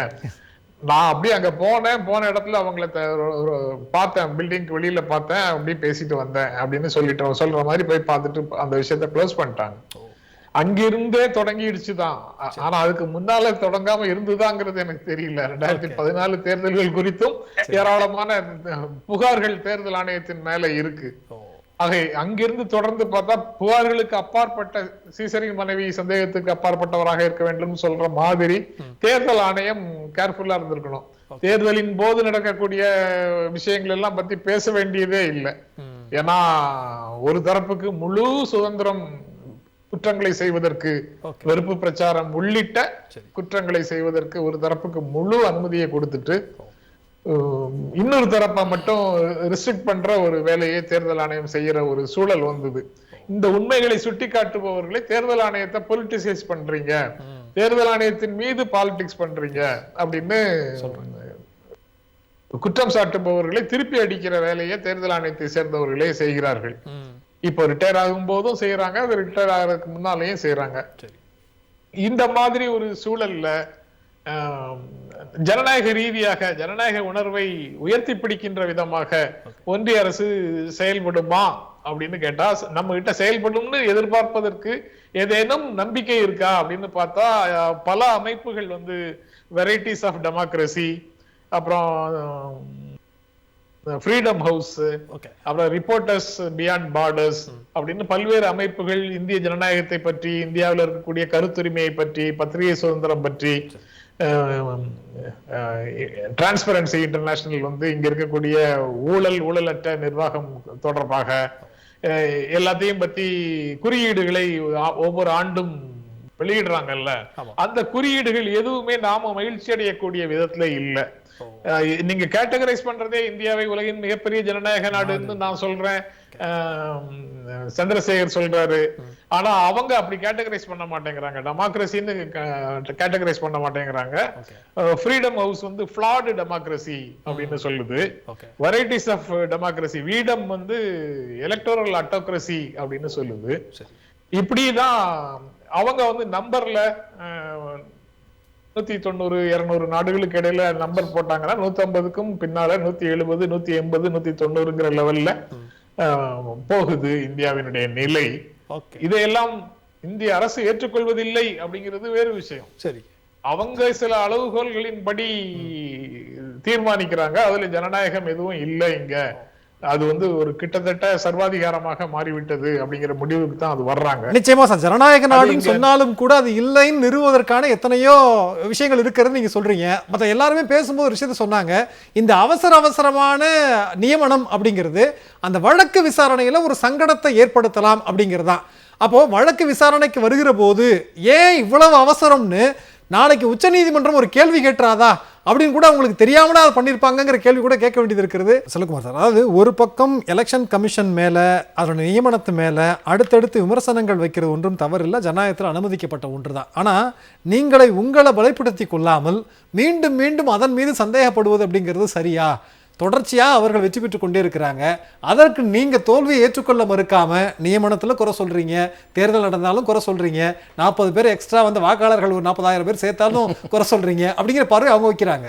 நான் அப்படியே அங்க போன இடத்துல அவங்கள பார்த்தேன், பில்டிங்க்கு வெளியில பார்த்தேன், அப்படியே பேசிட்டு வந்தேன் அப்படின்னு சொல்ற மாதிரி போய் பார்த்துட்டு அந்த விஷயத்த க்ளோஸ் பண்ணிட்டாங்க. அங்கிருந்தே தொடங்கிடுச்சுதான். ஆனா அதுக்கு முன்னால தொடங்காம இருந்துதாங்கிறது எனக்கு தெரியல. 2014 தேர்தல்கள் குறித்தும் ஏராளமான புகார்கள் தேர்தல் ஆணையத்தின் மேல இருக்கு. ஆக அங்கிருந்து தொடர்ந்து பார்த்தா புகார்களுக்கு அப்பாற்பட்ட சீசரின் மனைவி சந்தேகத்துக்கு அப்பாற்பட்டவராக இருக்க வேண்டும் சொல்ற மாதிரி தேர்தல் ஆணையம் கேர்ஃபுல்லா இருந்திருக்கணும். தேர்தலின் போது நடக்கக்கூடிய விஷயங்கள் எல்லாம் பத்தி பேச வேண்டியதே இல்லை. ஏன்னா ஒரு தரப்புக்கு முழு சுதந்திரம் குற்றங்களை செய்வதற்கு, வெறுப்பு பிரச்சாரம் உள்ளிட்ட குற்றங்களை செய்வதற்கு ஒரு தரப்புக்கு முழு அனுமதியை கொடுத்துட்டு இன்னொரு தரப்பா மட்டும் ரெஸ்ட்ரிக்ட் பண்ற ஒரு வேலையை தேர்தல் ஆணையம் செய்யற ஒரு சூழல் வந்தது. இந்த உண்மைகளை சுட்டி காட்டுபவர்களை தேர்தல் ஆணையத்தை பொலிட்டிசைஸ் பண்றீங்க, தேர்தல் ஆணையத்தின் மீது பாலிடிக்ஸ் பண்றீங்க அப்படின்னு குற்றம் சாட்டுபவர்களை திருப்பி அடிக்கிற வேலையை தேர்தல் ஆணையத்தை சேர்ந்தவர்களே செய்கிறார்கள். இப்போ ரிட்டையர் ஆகும் போதும் செய்யறாங்க, அது ரிட்டையர் ஆகிறதுக்கு முன்னாலேயும் செய்யறாங்க. இந்த மாதிரி ஒரு சூழல்ல ஜனநாயக ரீதியாக ஜனநாயக உணர்வை உயர்த்தி பிடிக்கின்ற விதமாக ஒன்றிய அரசு செயல்படுமா அப்படின்னு கேட்டா, நம்ம கிட்ட செயல்படும்னு எதிர்பார்ப்பதற்கு ஏதேனும் நம்பிக்கை இருக்கா அப்படின்னு பார்த்தா, பல அமைப்புகள் வெரைட்டிஸ் ஆஃப் டெமோக்ரசி, அப்புறம் ஃப்ரீடம் ஹவுஸ், அப்புறம் ரிப்போர்ட்டர்ஸ் பியாண்ட் பார்டர்ஸ் அப்படின்னு பல்வேறு அமைப்புகள் இந்திய ஜனநாயகத்தை பற்றி, இந்தியாவில் இருக்கக்கூடிய கருத்துரிமையை பற்றி, பத்திரிகை சுதந்திரம் பற்றி, டிரான்ஸ்பரன்சி இன்டர்நேஷனல் இங்க இருக்கக்கூடிய ஊழலற்ற நிர்வாகம் தொடர்பாக எல்லாத்தையும் பத்தி குறியீடுகளை ஒவ்வொரு ஆண்டும் வெளியிடுறாங்கல்ல. அந்த குறியீடுகள் எதுவுமே நாம மகிழ்ச்சி அடையக்கூடிய விதத்துல இல்ல. நீங்க கேட்டகரைஸ் பண்றதே இந்தியாவை உலகின் மிகப்பெரிய ஜனநாயக நாடுன்னு நான் சொல்றேன், சந்திரசேகர் சொல்றாரு. ஆனா அவங்க அப்படி கேட்டகரைஸ் பண்ண மாட்டேங்கிறாங்க, டெமோக்ரஸின்னு கேட்டகரைஸ் பண்ண மாட்டேங்கிறாங்க. ஃப்ரீடம் ஹவுஸ் ஃபிளாட் டெமோக்ரஸி அப்படின்னு சொல்லுது. வெரைட்டிஸ் ஆஃப் டெமோக்ரஸி, வீடம் எலக்டோரல் அட்டோக்ரஸி அப்படின்னு சொல்லுது. இப்படிதான் அவங்க நம்பர்ல 190 200 நாடுகளுக்கு இடையில நம்பர் போட்டாங்கன்னா 150க்கும் பின்னால 170 180 190ங்கிற லெவல்ல போகுது இந்தியாவினுடைய நிலை. இதையெல்லாம் இந்திய அரசு ஏற்றுக்கொள்வதில்லை அப்படிங்கிறது வேறு விஷயம். சரி, அவங்க சில அளவுகோல்களின் படி தீர்மானிக்கிறாங்க. அதுல ஜனநாயகம் எதுவும் இல்லை இங்க, அது ஒரு கிட்டத்தட்ட சர்வாதிகாரமாக மாறிவிட்டது அப்படிங்கிற முடிவுக்கு தான் அது வர்றாங்க. நிச்சயமா சார், ஜனநாயக நாடுன்னு சொன்னாலும் கூட அது இல்லைன்னு நிறுவுவதற்கான எத்தனையோ விஷயங்கள் இருக்கிறது நீங்க சொல்றீங்க. மற்ற எல்லாருமே பேசும்போது ஒரு விஷயத்த சொன்னாங்க, இந்த அவசரமான நியமனம் அப்படிங்கிறது அந்த வழக்கு விசாரணையில ஒரு சங்கடத்தை ஏற்படுத்தலாம் அப்படிங்கிறதான். அப்போ வழக்கு விசாரணைக்கு வருகிற போது ஏன் இவ்வளவு அவசரம்னு நாளைக்கு உச்சநீதிமன்றம் ஒரு கேள்வி கேட்டுறாதா அப்படின்னு கூட அவங்களுக்கு தெரியாமலே அதை பண்ணியிருப்பாங்கங்கிற கேள்வி கூட கேட்க வேண்டியது இருக்கிறது. செல்வகுமார் சார், அதாவது ஒரு பக்கம் எலெக்ஷன் கமிஷன் மேலே அதோட நியமனத்து மேலே அடுத்தடுத்து விமர்சனங்கள் வைக்கிறது ஒன்றும் தவறில்லை, ஜனநாயகத்தில் அனுமதிக்கப்பட்ட ஒன்று தான். ஆனால் உங்களை பலப்படுத்தி கொள்ளாமல் மீண்டும் மீண்டும் அதன் மீது சந்தேகப்படுவது அப்படிங்கிறது சரியா? தொடர்ச்சியாக அவர்கள் வெற்றி பெற்று கொண்டே இருக்கிறாங்க. அதற்கு நீங்கள் தோல்வியை ஏற்றுக்கொள்ள மறுக்காம நியமனத்தில் குறை சொல்கிறீங்க, தேர்தல் நடந்தாலும் குறை சொல்கிறீங்க, 40 பேர் எக்ஸ்ட்ரா வந்து வாக்காளர்கள் ஒரு 40,000 பேர் சேர்த்தாலும் குறை சொல்கிறீங்க அப்படிங்கிற பார்வை அவங்க வைக்கிறாங்க.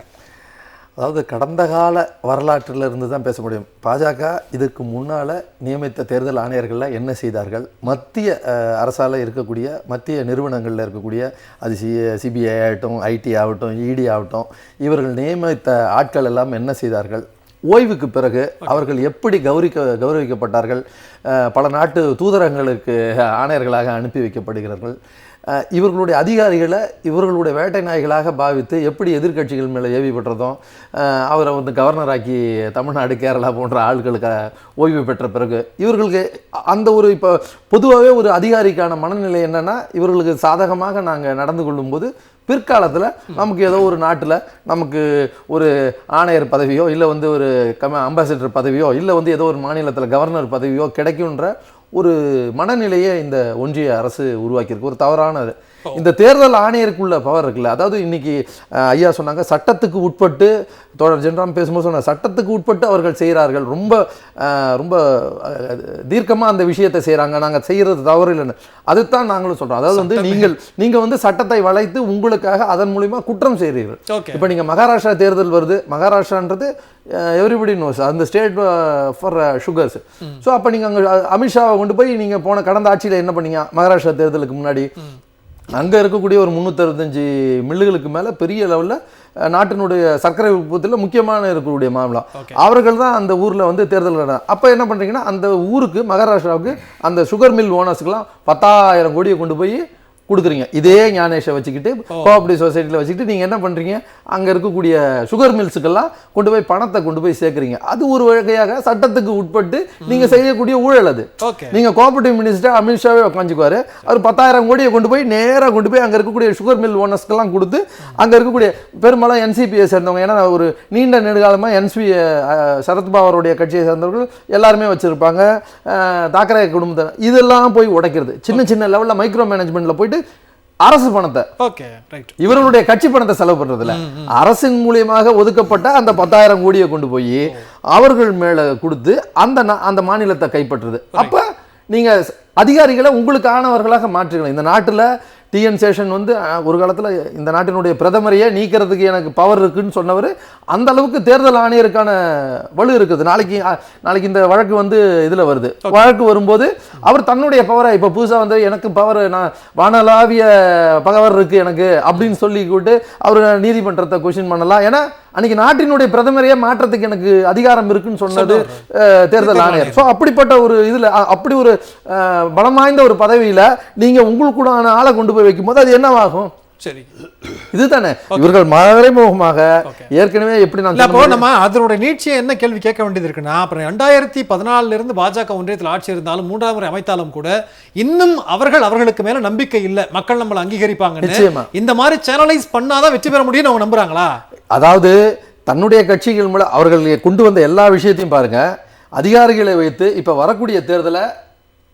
அதாவது கடந்த கால வரலாற்றில் இருந்து தான் பேச முடியும். பாஜக இதுக்கு முன்னால் நியமித்த தேர்தல் ஆணையர்களில் என்ன செய்தார்கள், மத்திய அரசால் இருக்கக்கூடிய மத்திய நிறுவனங்களில் இருக்கக்கூடிய அது சிபிஐ ஆகட்டும், ஐடி ஆகட்டும், இடி ஆகட்டும், இவர்கள் நியமித்த ஆட்கள் எல்லாம் என்ன செய்தார்கள், ஓய்வுக்கு பிறகு அவர்கள் எப்படி கௌரவிக்கப்பட்டார்கள், பல நாட்டு தூதரங்களுக்கு ஆணையர்களாக அனுப்பி வைக்கப்படுகிறார்கள், இவர்களுடைய அதிகாரிகளை இவர்களுடைய வேட்டை நாய்களாக பாவித்து எப்படி எதிர்க்கட்சிகள் மேலே ஏவி பெற்றதும், அவரை வந்து கவர்னராக்கி தமிழ்நாடு, கேரளா போன்ற ஆட்களுக்கு ஓய்வு பெற்ற பிறகு இவர்களுக்கு அந்த ஒரு இப்போ பொதுவாகவே ஒரு அதிகாரிக்கான மனநிலை என்னென்னா, இவர்களுக்கு சாதகமாக நாங்கள் நடந்து கொள்ளும்போது பிற்காலத்தில் நமக்கு ஏதோ ஒரு நாட்டில் நமக்கு ஒரு ஆணையர் பதவியோ இல்லை வந்து ஒரு அம்பாசிடர் பதவியோ இல்லை வந்து ஏதோ ஒரு மாநிலத்தில் கவர்னர் பதவியோ கிடைக்குன்ற ஒரு மனநிலையை இந்த ஒன்றிய அரசு உருவாக்கியிருக்கு. ஒரு தவறானது. இந்த தேர்தல் ஆணையருக்குள்ள பவர் இருக்குல்ல, அதாவது இன்னைக்கு ஐயா சொன்னாங்க சட்டத்துக்கு உட்பட்டு, தோழர் ஜென்ராம் பேசும்போது சொன்னாங்க சட்டத்துக்கு உட்பட்டு அவர்கள் செய்கிறார்கள், ரொம்ப ரொம்ப தீர்க்கமாக அந்த விஷயத்தை செய்கிறாங்க, நாங்கள் செய்கிறது தவறு இல்லைன்னு. அதுதான் நாங்களும் சொல்கிறோம். அதாவது வந்து நீங்கள் வந்து சட்டத்தை வளைத்து உங்களுக்காக அதன் மூலிமா குற்றம் செய்கிறீர்கள். இப்போ நீங்கள் மகாராஷ்டிரா தேர்தல் வருது, மகாராஷ்டிரான்றது எவ்ரிபடி நோஸ், அந்த ஸ்டேட் ஃபார் சுகர்ஸ். ஸோ அப்போ நீங்கள் அங்கே அமித்ஷாவை கொண்டு போய் நீங்கள் போன கடந்த ஆட்சியில் என்ன பண்ணீங்க, மகாராஷ்டிரா தேர்தலுக்கு முன்னாடி அங்கே இருக்கக்கூடிய ஒரு 365 மில்லுகளுக்கு மேலே பெரிய லெவலில் நாட்டினுடைய சர்க்கரை உற்பத்தியில் முக்கியமான இருக்கக்கூடிய மாநிலம், அவர்கள் தான் அந்த ஊரில் வந்து தேர்தல் நடந்தாங்க. அப்போ என்ன பண்ணுறீங்கன்னா, அந்த ஊருக்கு மகாராஷ்டிராவுக்கு அந்த சுகர் மில் ஓனர்ஸுக்கெல்லாம் 10,000 கோடியை கொண்டு போய் கொடுக்குறீங்க. இதே ஞானேஷை வச்சுக்கிட்டு கோஆப்ரேட்டிவ் சொசைட்டியில் வச்சுக்கிட்டு நீங்கள் என்ன பண்ணுறீங்க, அங்கே இருக்கக்கூடிய சுகர் மில்ஸுக்கெல்லாம் கொண்டு போய் பணத்தை கொண்டு போய் சேர்க்குறீங்க. அது ஒரு வகையாக சட்டத்துக்கு உட்பட்டு நீங்கள் செய்யக்கூடிய ஊழல். அது நீங்கள் கோஆப்ரேட்டிவ் மினிஸ்டர் அமித்ஷாவே உட்காந்துக்குவார், அவர் 10,000 கோடியை கொண்டு போய் நேராக கொண்டு போய் அங்கே இருக்கக்கூடிய சுகர் மில் ஓனர்ஸ்க்கெல்லாம் கொடுத்து, அங்கே இருக்கக்கூடிய பெரும்பாலும் என்சிபியை சேர்ந்தவங்க, ஏன்னா ஒரு நீண்ட நெடுகாலமாக சரத்பவாருடைய கட்சியை சேர்ந்தவர்கள் எல்லாருமே வச்சுருப்பாங்க, தாக்கரே குடும்பத்தை, இதெல்லாம் போய் உடைக்கிறது. சின்ன சின்ன லெவலில் மைக்ரோ மேனேஜ்மெண்ட்டில் போயிட்டு அரசு பணத்தை, இவர்களுடைய கட்சி பணத்தை செலவு பண்றதுல அரசின் மூலியமாக ஒதுக்கப்பட்ட அந்த 10,000 கோடியை கொண்டு போய் அவர்கள் மேல கொடுத்து அந்த மாநிலத்தை கைப்பற்றுறது. அப்ப நீங்க அதிகாரிகளை உங்களுக்கானவர்களாக மாற்றுக்கலாம். இந்த நாட்டில் டிஎன் சேஷன் வந்து ஒரு காலத்தில் இந்த நாட்டினுடைய பிரதமரையே நீக்கிறதுக்கு எனக்கு பவர் இருக்குன்னு சொன்னவர், அந்த அளவுக்கு தேர்தல் ஆணையருக்கான வலு இருக்குது. நாளைக்கு இந்த வழக்கு வந்து இதில் வருது, வழக்கு வரும்போது அவர் தன்னுடைய பவரை இப்போ புதுசாக வந்து எனக்கு பவர், நான் வானலாவிய பவர் இருக்கு எனக்கு அப்படின்னு சொல்லிக்கிட்டு அவர் நீதிமன்றத்தை கொஸ்டின் பண்ணலாம். ஏன்னா அன்னைக்கு நாட்டினுடைய பிரதமரையே மாற்றத்துக்கு எனக்கு அதிகாரம் இருக்குன்னு சொன்னது தேர்தல் ஆணையர். ஸோ அப்படிப்பட்ட ஒரு இதில், அப்படி ஒரு பலம் வாய்ந்த ஒரு பதவியில் நீங்கள் உங்களுக்குடான ஆளை கொண்டு போய் வைக்கும் போது அது என்னவாகும்? சரி, இதுதானே இவர்கள் மறைமுகமாக ஏற்கனவே எப்படி நம்ம அதனுடைய நீட்சியை என்ன கேள்வி கேட்க வேண்டியது இருக்குன்னா, அப்புறம் 2014 இருந்து பாஜக ஒன்றியத்தில் ஆட்சி இருந்தாலும் 3ஆம் முறை அமைத்தாலும் கூட இன்னும் அவர்களுக்கு மேல நம்பிக்கை இல்லை, மக்கள் நம்மளை அங்கீகரிப்பாங்க, இந்த மாதிரி சேனலைஸ் பண்ணாதான் வெற்றி பெற முடியும்னு அவங்க நம்புறாங்களா? அதாவது தன்னுடைய கட்சிகள் மூலம் அவர்கள் கொண்டு வந்த எல்லா விஷயத்தையும் பாருங்க, அதிகாரிகளை வைத்து இப்ப வரக்கூடிய தேர்தலை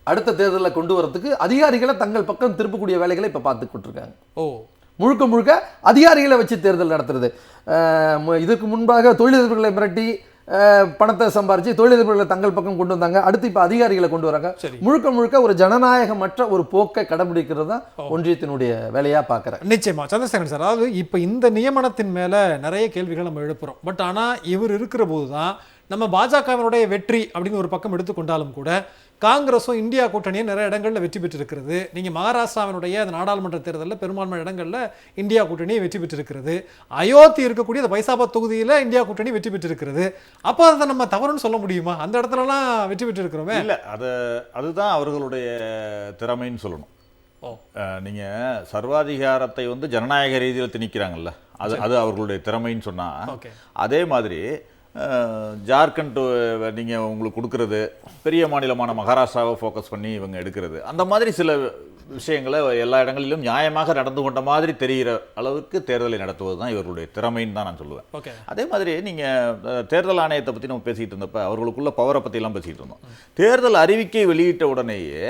அடுத்த தேர்தலில் கொண்டு வரதுக்கு அதிகாரிகளை தங்கள் பக்கம் திருப்பக்கூடிய வேலைகளை இப்ப பார்த்து கொண்டிருக்காங்க. முழுக்க முழுக்க அதிகாரிகளை வச்சு தேர்தல் நடத்துறது. இதற்கு முன்பாக தொழிலதிபர்களை மிரட்டி பணத்தை சம்பாரிச்சு தொழிலதிபர்களை தங்கள் பக்கம் கொண்டு வந்தாங்க, அடுத்து இப்ப அதிகாரிகளை கொண்டு வராங்க. முழுக்க முழுக்க ஒரு ஜனநாயகமற்ற ஒரு போக்கை கடைபிடிக்கிறது தான் ஒன்றியத்தினுடைய வேலையா பார்க்கிறேன். நிச்சயமா சந்திரசேகரன் சார், அதாவது இப்ப இந்த நியமனத்தின் மேல நிறைய கேள்விகள் நம்ம எழுப்புறோம். பட் ஆனா இவர் இருக்கிற போதுதான் நம்ம பாஜகவினுடைய வெற்றி அப்படின்னு ஒரு பக்கம் எடுத்துக்கொண்டாலும் கூட காங்கிரஸும் இந்தியா கூட்டணியும் நிறைய இடங்களில் வெற்றி பெற்றிருக்கிறது. நீங்கள் மகாராஷ்டிராவினுடைய அந்த நாடாளுமன்ற தேர்தலில் பெரும்பான்மை இடங்களில் இந்தியா கூட்டணியை வெற்றி பெற்றிருக்கிறது. அயோத்தி இருக்கக்கூடிய அந்த பைசாபாத் தொகுதியில் இந்தியா கூட்டணி வெற்றி பெற்றிருக்கிறது. அப்போ அதை நம்ம தவறுன்னு சொல்ல முடியுமா? அந்த இடத்துலலாம் வெற்றி பெற்றிருக்கிறோமே. இல்லை, அதுதான் அவர்களுடைய திறமைன்னு சொல்லணும். நீங்கள் சர்வாதிகாரத்தை வந்து ஜனநாயக ரீதியில் திணிக்கிறாங்கல்ல, அது அவர்களுடைய திறமைன்னு சொன்னால், அதே மாதிரி ஜார்க்கண்ட் நீங்கள் உங்களுக்கு கொடுக்கறது, பெரிய மாநிலமான மகாராஷ்டிராவை ஃபோக்கஸ் பண்ணி இவங்க எடுக்கிறது, அந்த மாதிரி சில விஷயங்களை எல்லா இடங்களிலும் நியாயமாக நடந்து கொண்ட மாதிரி தெரிகிற அளவுக்கு தேர்தலை நடத்துவது தான் இவர்களுடைய திறமைன்னு தான் நான் சொல்லுவேன். ஓகே. அதே மாதிரி நீங்கள் தேர்தல் ஆணையத்தை பற்றி நம்ம பேசிகிட்டு இருந்தப்ப அவர்களுக்குள்ள பவரை பற்றிலாம் பேசிகிட்டு இருந்தோம். தேர்தல் அறிவிக்கை வெளியிட்ட உடனேயே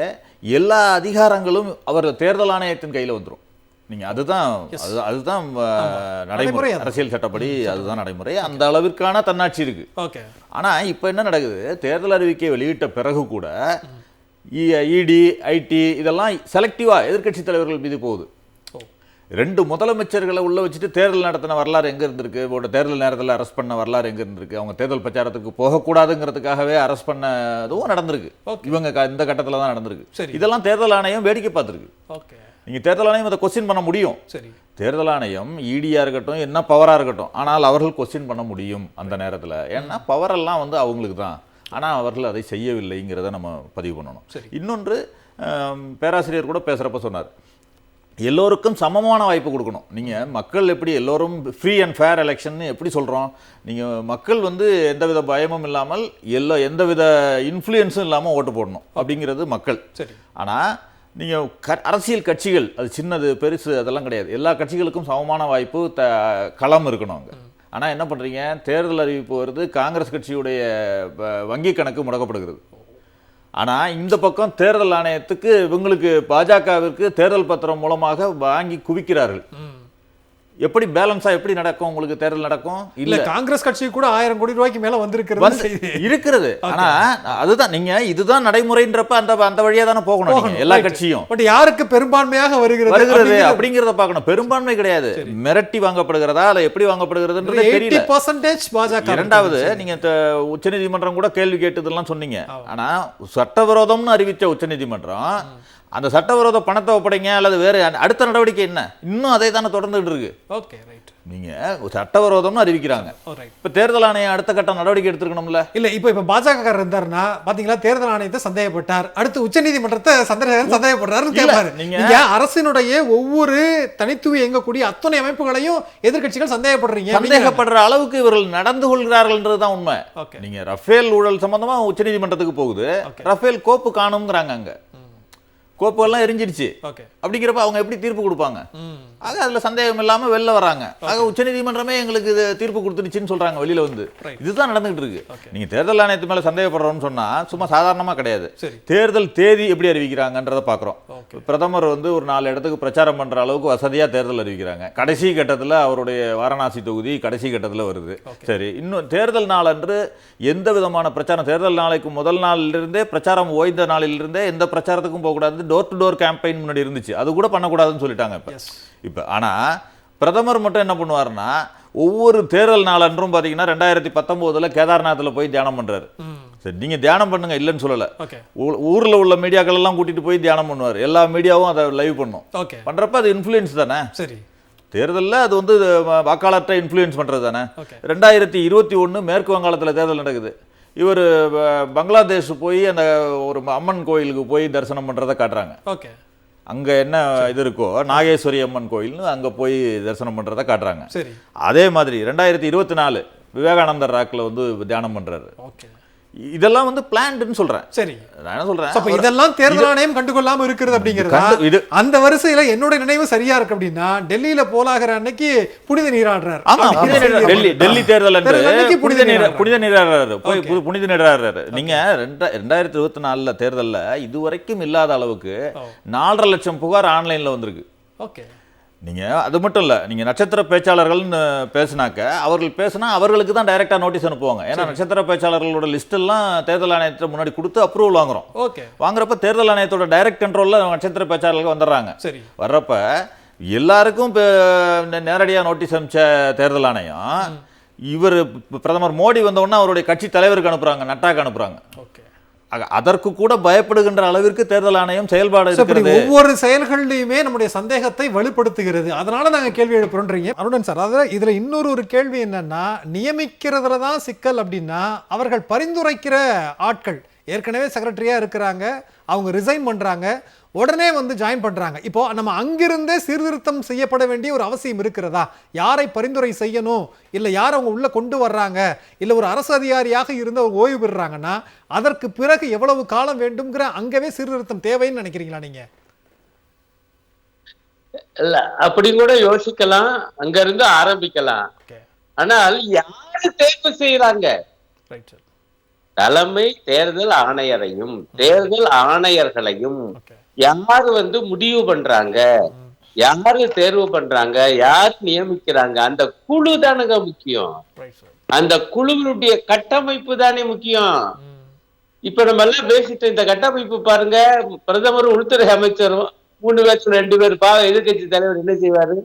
எல்லா அதிகாரங்களும் அவர் தேர்தல் ஆணையத்தின் கையில் வந்துடும். நீங்கள் அதுதான் நடைமுறை, அரசியல் சட்டப்படி அதுதான் நடைமுறை. அந்த அளவிற்கான தன்னாட்சி இருக்கு. ஓகே. ஆனால் இப்போ என்ன நடக்குது, தேர்தல் அறிவிக்கை வெளியிட்ட பிறகு கூட இடி, ஐடி இதெல்லாம் செலக்டிவாக எதிர்க்கட்சி தலைவர்கள் மீது போகுது. 2 முதலமைச்சர்களை உள்ள வச்சுட்டு தேர்தல் நடத்தின வரலாறு எங்கே இருந்திருக்கு? ஒரு தேர்தல் நேரத்தில் அரெஸ்ட் பண்ண வரலாறு எங்கே இருந்திருக்கு? அவங்க தேர்தல் பிரச்சாரத்துக்கு போகக்கூடாதுங்கிறதுக்காகவே அரெஸ்ட் பண்ணதும் நடந்திருக்கு. இவங்க இந்த கட்டத்தில் தான் நடந்திருக்கு. இதெல்லாம் தேர்தல் ஆணையம் வேடிக்கை பார்த்துருக்கு. ஓகே. நீங்கள் தேர்தல் ஆணையம் அதை கொஸ்டின் பண்ண முடியும். சரி. தேர்தல் ஆணையம் இடியாக இருக்கட்டும், என்ன பவராக இருக்கட்டும், ஆனால் அவர்கள் கொஸ்டின் பண்ண முடியும் அந்த நேரத்தில். ஏன்னா பவரெல்லாம் வந்து அவங்களுக்கு தான். ஆனால் அவர்கள் அதை செய்யவில்லைங்கிறத நம்ம பதிவு பண்ணணும். இன்னொன்று, பேராசிரியர் கூட பேசுகிறப்ப சொன்னார், எல்லோருக்கும் சமமான வாய்ப்பு கொடுக்கணும். நீங்கள் மக்கள் எப்படி எல்லோரும் ஃப்ரீ அண்ட் ஃபேர் எலெக்ஷன் எப்படி சொல்கிறோம்? நீங்கள் மக்கள் வந்து எந்தவித பயமும் இல்லாமல் எந்தவித இன்ஃப்ளூயன்ஸும் இல்லாமல் ஓட்டு போடணும் அப்படிங்கிறது மக்கள். சரி. ஆனால் நீங்கள் அரசியல் கட்சிகள், அது சின்னது பெருசு அதெல்லாம் கிடையாது, எல்லா கட்சிகளுக்கும் சமமான வாய்ப்பு களம் இருக்கணும் அங்கே. ஆனால் என்ன பண்ணுறீங்க, தேர்தல் அறிவிப்பு வருது, காங்கிரஸ் கட்சியுடைய வங்கி கணக்கு முடக்கப்படுகிறது. ஆனால் இந்த பக்கம் தேர்தல் ஆணையத்துக்கு இவங்களுக்கு பாஜகவிற்கு தேர்தல் பத்திரம் மூலமாக வாங்கி குவிக்கிறார்கள். எப்படி பேலன்ஸா எப்படி நடக்கும்? உங்களுக்கு தேர்தல் நடக்கும் இல்ல? காங்கிரஸ் கட்சி கூட 1000 கோடி ரூபாய்க்கு மேல இருக்கிறது. ஆனா அதுதான் நீங்க இதுதான் நடைமுறைன்றப்ப அந்த வழியா தானே போகணும் எல்லா கட்சியும். பட் யாருக்கு பெரும்பான்மையாக வருகிறது அப்படிங்கறத பார்க்கணும். பெரும்பான்மை கிடையாது, மிரட்டி வாங்கப்படுகிறதா இல்ல எப்படி வாங்கப்படுகிறதுன்றது தெரியல. 80% பாஜக. இரண்டாவது, நீங்க உச்சநீதிமன்றம் கூட கேள்வி கேட்டதெல்லாம் சொன்னீங்க. ஆனா சட்டவிரோதம்னு அறிவிச்ச உச்சநீதிமன்றம் அந்த சட்டவிரோத பணத்தை ஒப்படைங்க அல்லது வேறு அடுத்த நடவடிக்கை என்ன? இன்னும் அதே தானே தொடர்ந்துட்டு இருக்கு. Okay, right. நீங்க சட்டவிரோதம்னு அறிவிக்கிறாங்க. இப்ப தேர்தல் ஆணையம் அடுத்த கட்ட நடவடிக்கை எடுத்துக்கணும்ல. இல்ல இப்ப பாஜக இருந்தாருன்னா பாத்தீங்களா, தேர்தல் ஆணையத்தை சந்தேகப்பட்டார், அடுத்து உச்சநீதிமன்றத்தை சந்தேகப்படுறாரு கேட்பாரு. நீங்க அரசினுடைய ஒவ்வொரு தனித்துவ இயங்கக்கூடிய அத்தனை அமைப்புகளையும் எதிர்க்கட்சிகள் சந்தேகப்படுற அளவுக்கு இவர்கள் நடந்து கொள்கிறார்கள்ன்றதுதான் உண்மை. நீங்க ரஃபேல் ஊழல் சம்பந்தமா உச்சநீதிமன்றத்துக்கு போகுது, ரஃபேல் கோப்பு காணுங்கிறாங்க. அங்க கோப்பெல்லாம் எரிஞ்சிடுச்சு. அப்படிங்கிறப்ப அவங்க எப்படி தீர்ப்பு கொடுப்பாங்க? ஆக அதுல சந்தேகம் இல்லாம வெளில வராங்க. ஆக உச்சநீதிமன்றமே எங்களுக்கு இது தீர்ப்பு கொடுத்துருச்சுன்னு சொல்றாங்க வெளியில வந்து. இதுதான் நடந்துகிட்டு இருக்கு. நீங்க தேர்தல் ஆணையத்து மேல சந்தேகப்படுறோம்னு சொன்னா சும்மா சாதாரணமா கிடையாது. தேர்தல் தேதி எப்படி அறிவிக்கிறாங்கன்றத பாக்குறோம். பிரதமர் வந்து ஒரு 4 இடத்துக்கு பிரச்சாரம் பண்ற அளவுக்கு வசதியா தேர்தல் அறிவிக்கிறாங்க. கடைசி கட்டத்துல அவருடைய வாரணாசி தொகுதி கடைசி கட்டத்துல வருது. சரி, இன்னும் தேர்தல் நாள் அன்று எந்த விதமான பிரச்சாரம், தேர்தல் நாளைக்கு முதல் நாளிலிருந்தே பிரச்சாரம் ஓய்ந்த நாளிலிருந்தே எந்த பிரச்சாரத்துக்கும் போகக்கூடாது. டோர் டு டோர் கேம்பெயின் முன்னாடி இருந்துச்சு, அது கூட பண்ணக்கூடாதுன்னு சொல்லிட்டாங்க இப்ப. ஆனா பிரதமர் மட்டும் என்ன பண்ணுவாருன்னா, ஒவ்வொரு தேர்தல் நாளன்றும் பாத்தீங்கன்னா 2019 கேதார்நாத்ல போய் தியானம் பண்றாரு. சரி, நீங்க தியானம் பண்ணுங்க இல்லைன்னு சொல்லல. ஊர்ல உள்ள மீடியாக்கள் எல்லாம் கூட்டிட்டு போய் தியானம் பண்ணுவார். எல்லா மீடியாவும் அதை லைவ் பண்ணும். பண்றப்ப அது இன்ஃப்ளூயன்ஸ் தானே. சரி, தேர்தலில் அது வந்து வாக்காளர்கிட்ட இன்ஃப்ளூயன்ஸ் பண்றது தானே. 2021 மேற்கு வங்காளத்தில் தேர்தல் நடக்குது. இவர் பங்களாதேஷ் போய் அந்த ஒரு அம்மன் கோயிலுக்கு போய் தரிசனம் பண்றதை காட்டுறாங்க. அங்க என்ன இது இருக்கோ, நாகேஸ்வரி அம்மன் கோயில்னு அங்க போய் தரிசனம் பண்றதை காட்டுறாங்க. அதே மாதிரி 2024 விவேகானந்தர் ராக்ல வந்து தியானம் பண்றாரு. இதெல்லாம் வந்து பிளான்ட்னு சொல்றேன். சரி, நான் என்ன சொல்றேன், அப்ப இதெல்லாம் தேர்தல் ஆணையம் கண்டுகொள்ளாம இருக்கிறது அப்படிங்கிறது. அந்த வரிசையில என்னோட நினைவு சரியா இருக்கு அப்படின்னா, டெல்லியில போலாகிற அன்னைக்கு புனித நீராடுறாரு. ஆமா, டெல்லி தேர்தல் அன்று புனித நீராடுறாரு, போய் புனித நீராடுறாரு. நீங்க 2024 தேர்தல்ல இதுவரைக்கும் இல்லாத அளவுக்கு 4.5 லட்சம் புகார் ஆன்லைன்ல வந்திருக்கு. ஓகே, நீங்க அது மட்டும் இல்ல, நீங்க நட்சத்திர பேச்சாளர்கள்னு பேசினாக்க அவர்கள் பேசினா அவர்களுக்கு தான் டைரக்டா நோட்டீஸ் அனுப்புவாங்க. ஏன்னா நட்சத்திர பேச்சாளர்களோட லிஸ்ட் எல்லாம் தேர்தல் ஆணையத்தை முன்னாடி கொடுத்து அப்ரூவல் வாங்குறோம். வாங்குறப்ப தேர்தல் ஆணையத்தோட டைரக்ட் கண்ட்ரோல்ல நட்சத்திர பேச்சாளர்கள் வந்துடுறாங்க. வர்றப்ப எல்லாருக்கும் நேரடியா நோட்டீஸ் அனுப்பிச்ச தேர்தல் ஆணையம் இவர் பிரதமர் மோடி வந்த உடனே அவருடைய கட்சி தலைவருக்கு அனுப்புறாங்க, நட்டாக்கு அனுப்புறாங்க. அதற்கு கூட பயப்படுகின்ற அளவிற்கு தேர்தல் ஆணையம் செயல்பாடு இருக்கிறது. ஒவ்வொரு செயல்களிலுமே நம்முடைய சந்தேகத்தை வலுப்படுத்துகிறது. அதனால நாங்க கேள்வி எழுப்புறோம்ன்றீங்க அருணன் சார். அதாவது இதுல இன்னொரு கேள்வி என்னன்னா, நியமிக்கிறதுல தான் சிக்கல் அப்படின்னா, அவர்கள் பரிந்துரைக்கிற ஆட்கள் ஏற்கனவே செக்ரட்டரியா இருக்கிறாங்க, அவங்க ரிசைன் பண்றாங்க, உடனே வந்து ஜாயின் பண்றாங்க. இப்போ நம்ம அங்கிருந்தே சீர்திருத்தம் செய்யப்பட வேண்டிய ஒரு அவசியம் இருக்கிறதா? யாரை பரிந்துரை செய்யணும், இல்ல யார் அவங்க உள்ள கொண்டு வர்றாங்க, இல்ல ஒரு அரசு அதிகாரியாக இருந்து அவங்க ஓய்வு பெறுறாங்கன்னா அதற்கு பிறகு எவ்வளவு காலம் வேண்டும்ங்கிற அங்கவே சீர்திருத்தம் தேவைன்னு நினைக்கிறீங்களா நீங்க? இல்ல அப்படி கூட யோசிக்கலாம், அங்க இருந்து ஆரம்பிக்கலாம். ஆனால் யாரு தேர்வு செய்யறாங்க? தலைமை தேர்தல் ஆணையரையும் தேர்தல் ஆணையர்களையும் யாரு வந்து முடிவு பண்றாங்க, யாரு தேர்வு பண்றாங்க, யார் நியமிக்கிறாங்க? அந்த குழு தானுங்க முக்கியம். அந்த குழுவினுடைய கட்டமைப்பு தானே முக்கியம். இப்ப நம்ம எல்லாம் பேசிட்டு இந்த கட்டமைப்பு பாருங்க, பிரதமர் உள்துறை அமைச்சரும் 3 பேர் 2 பேர் எதிர்கட்சி தலைவர் என்ன செய்வாரு?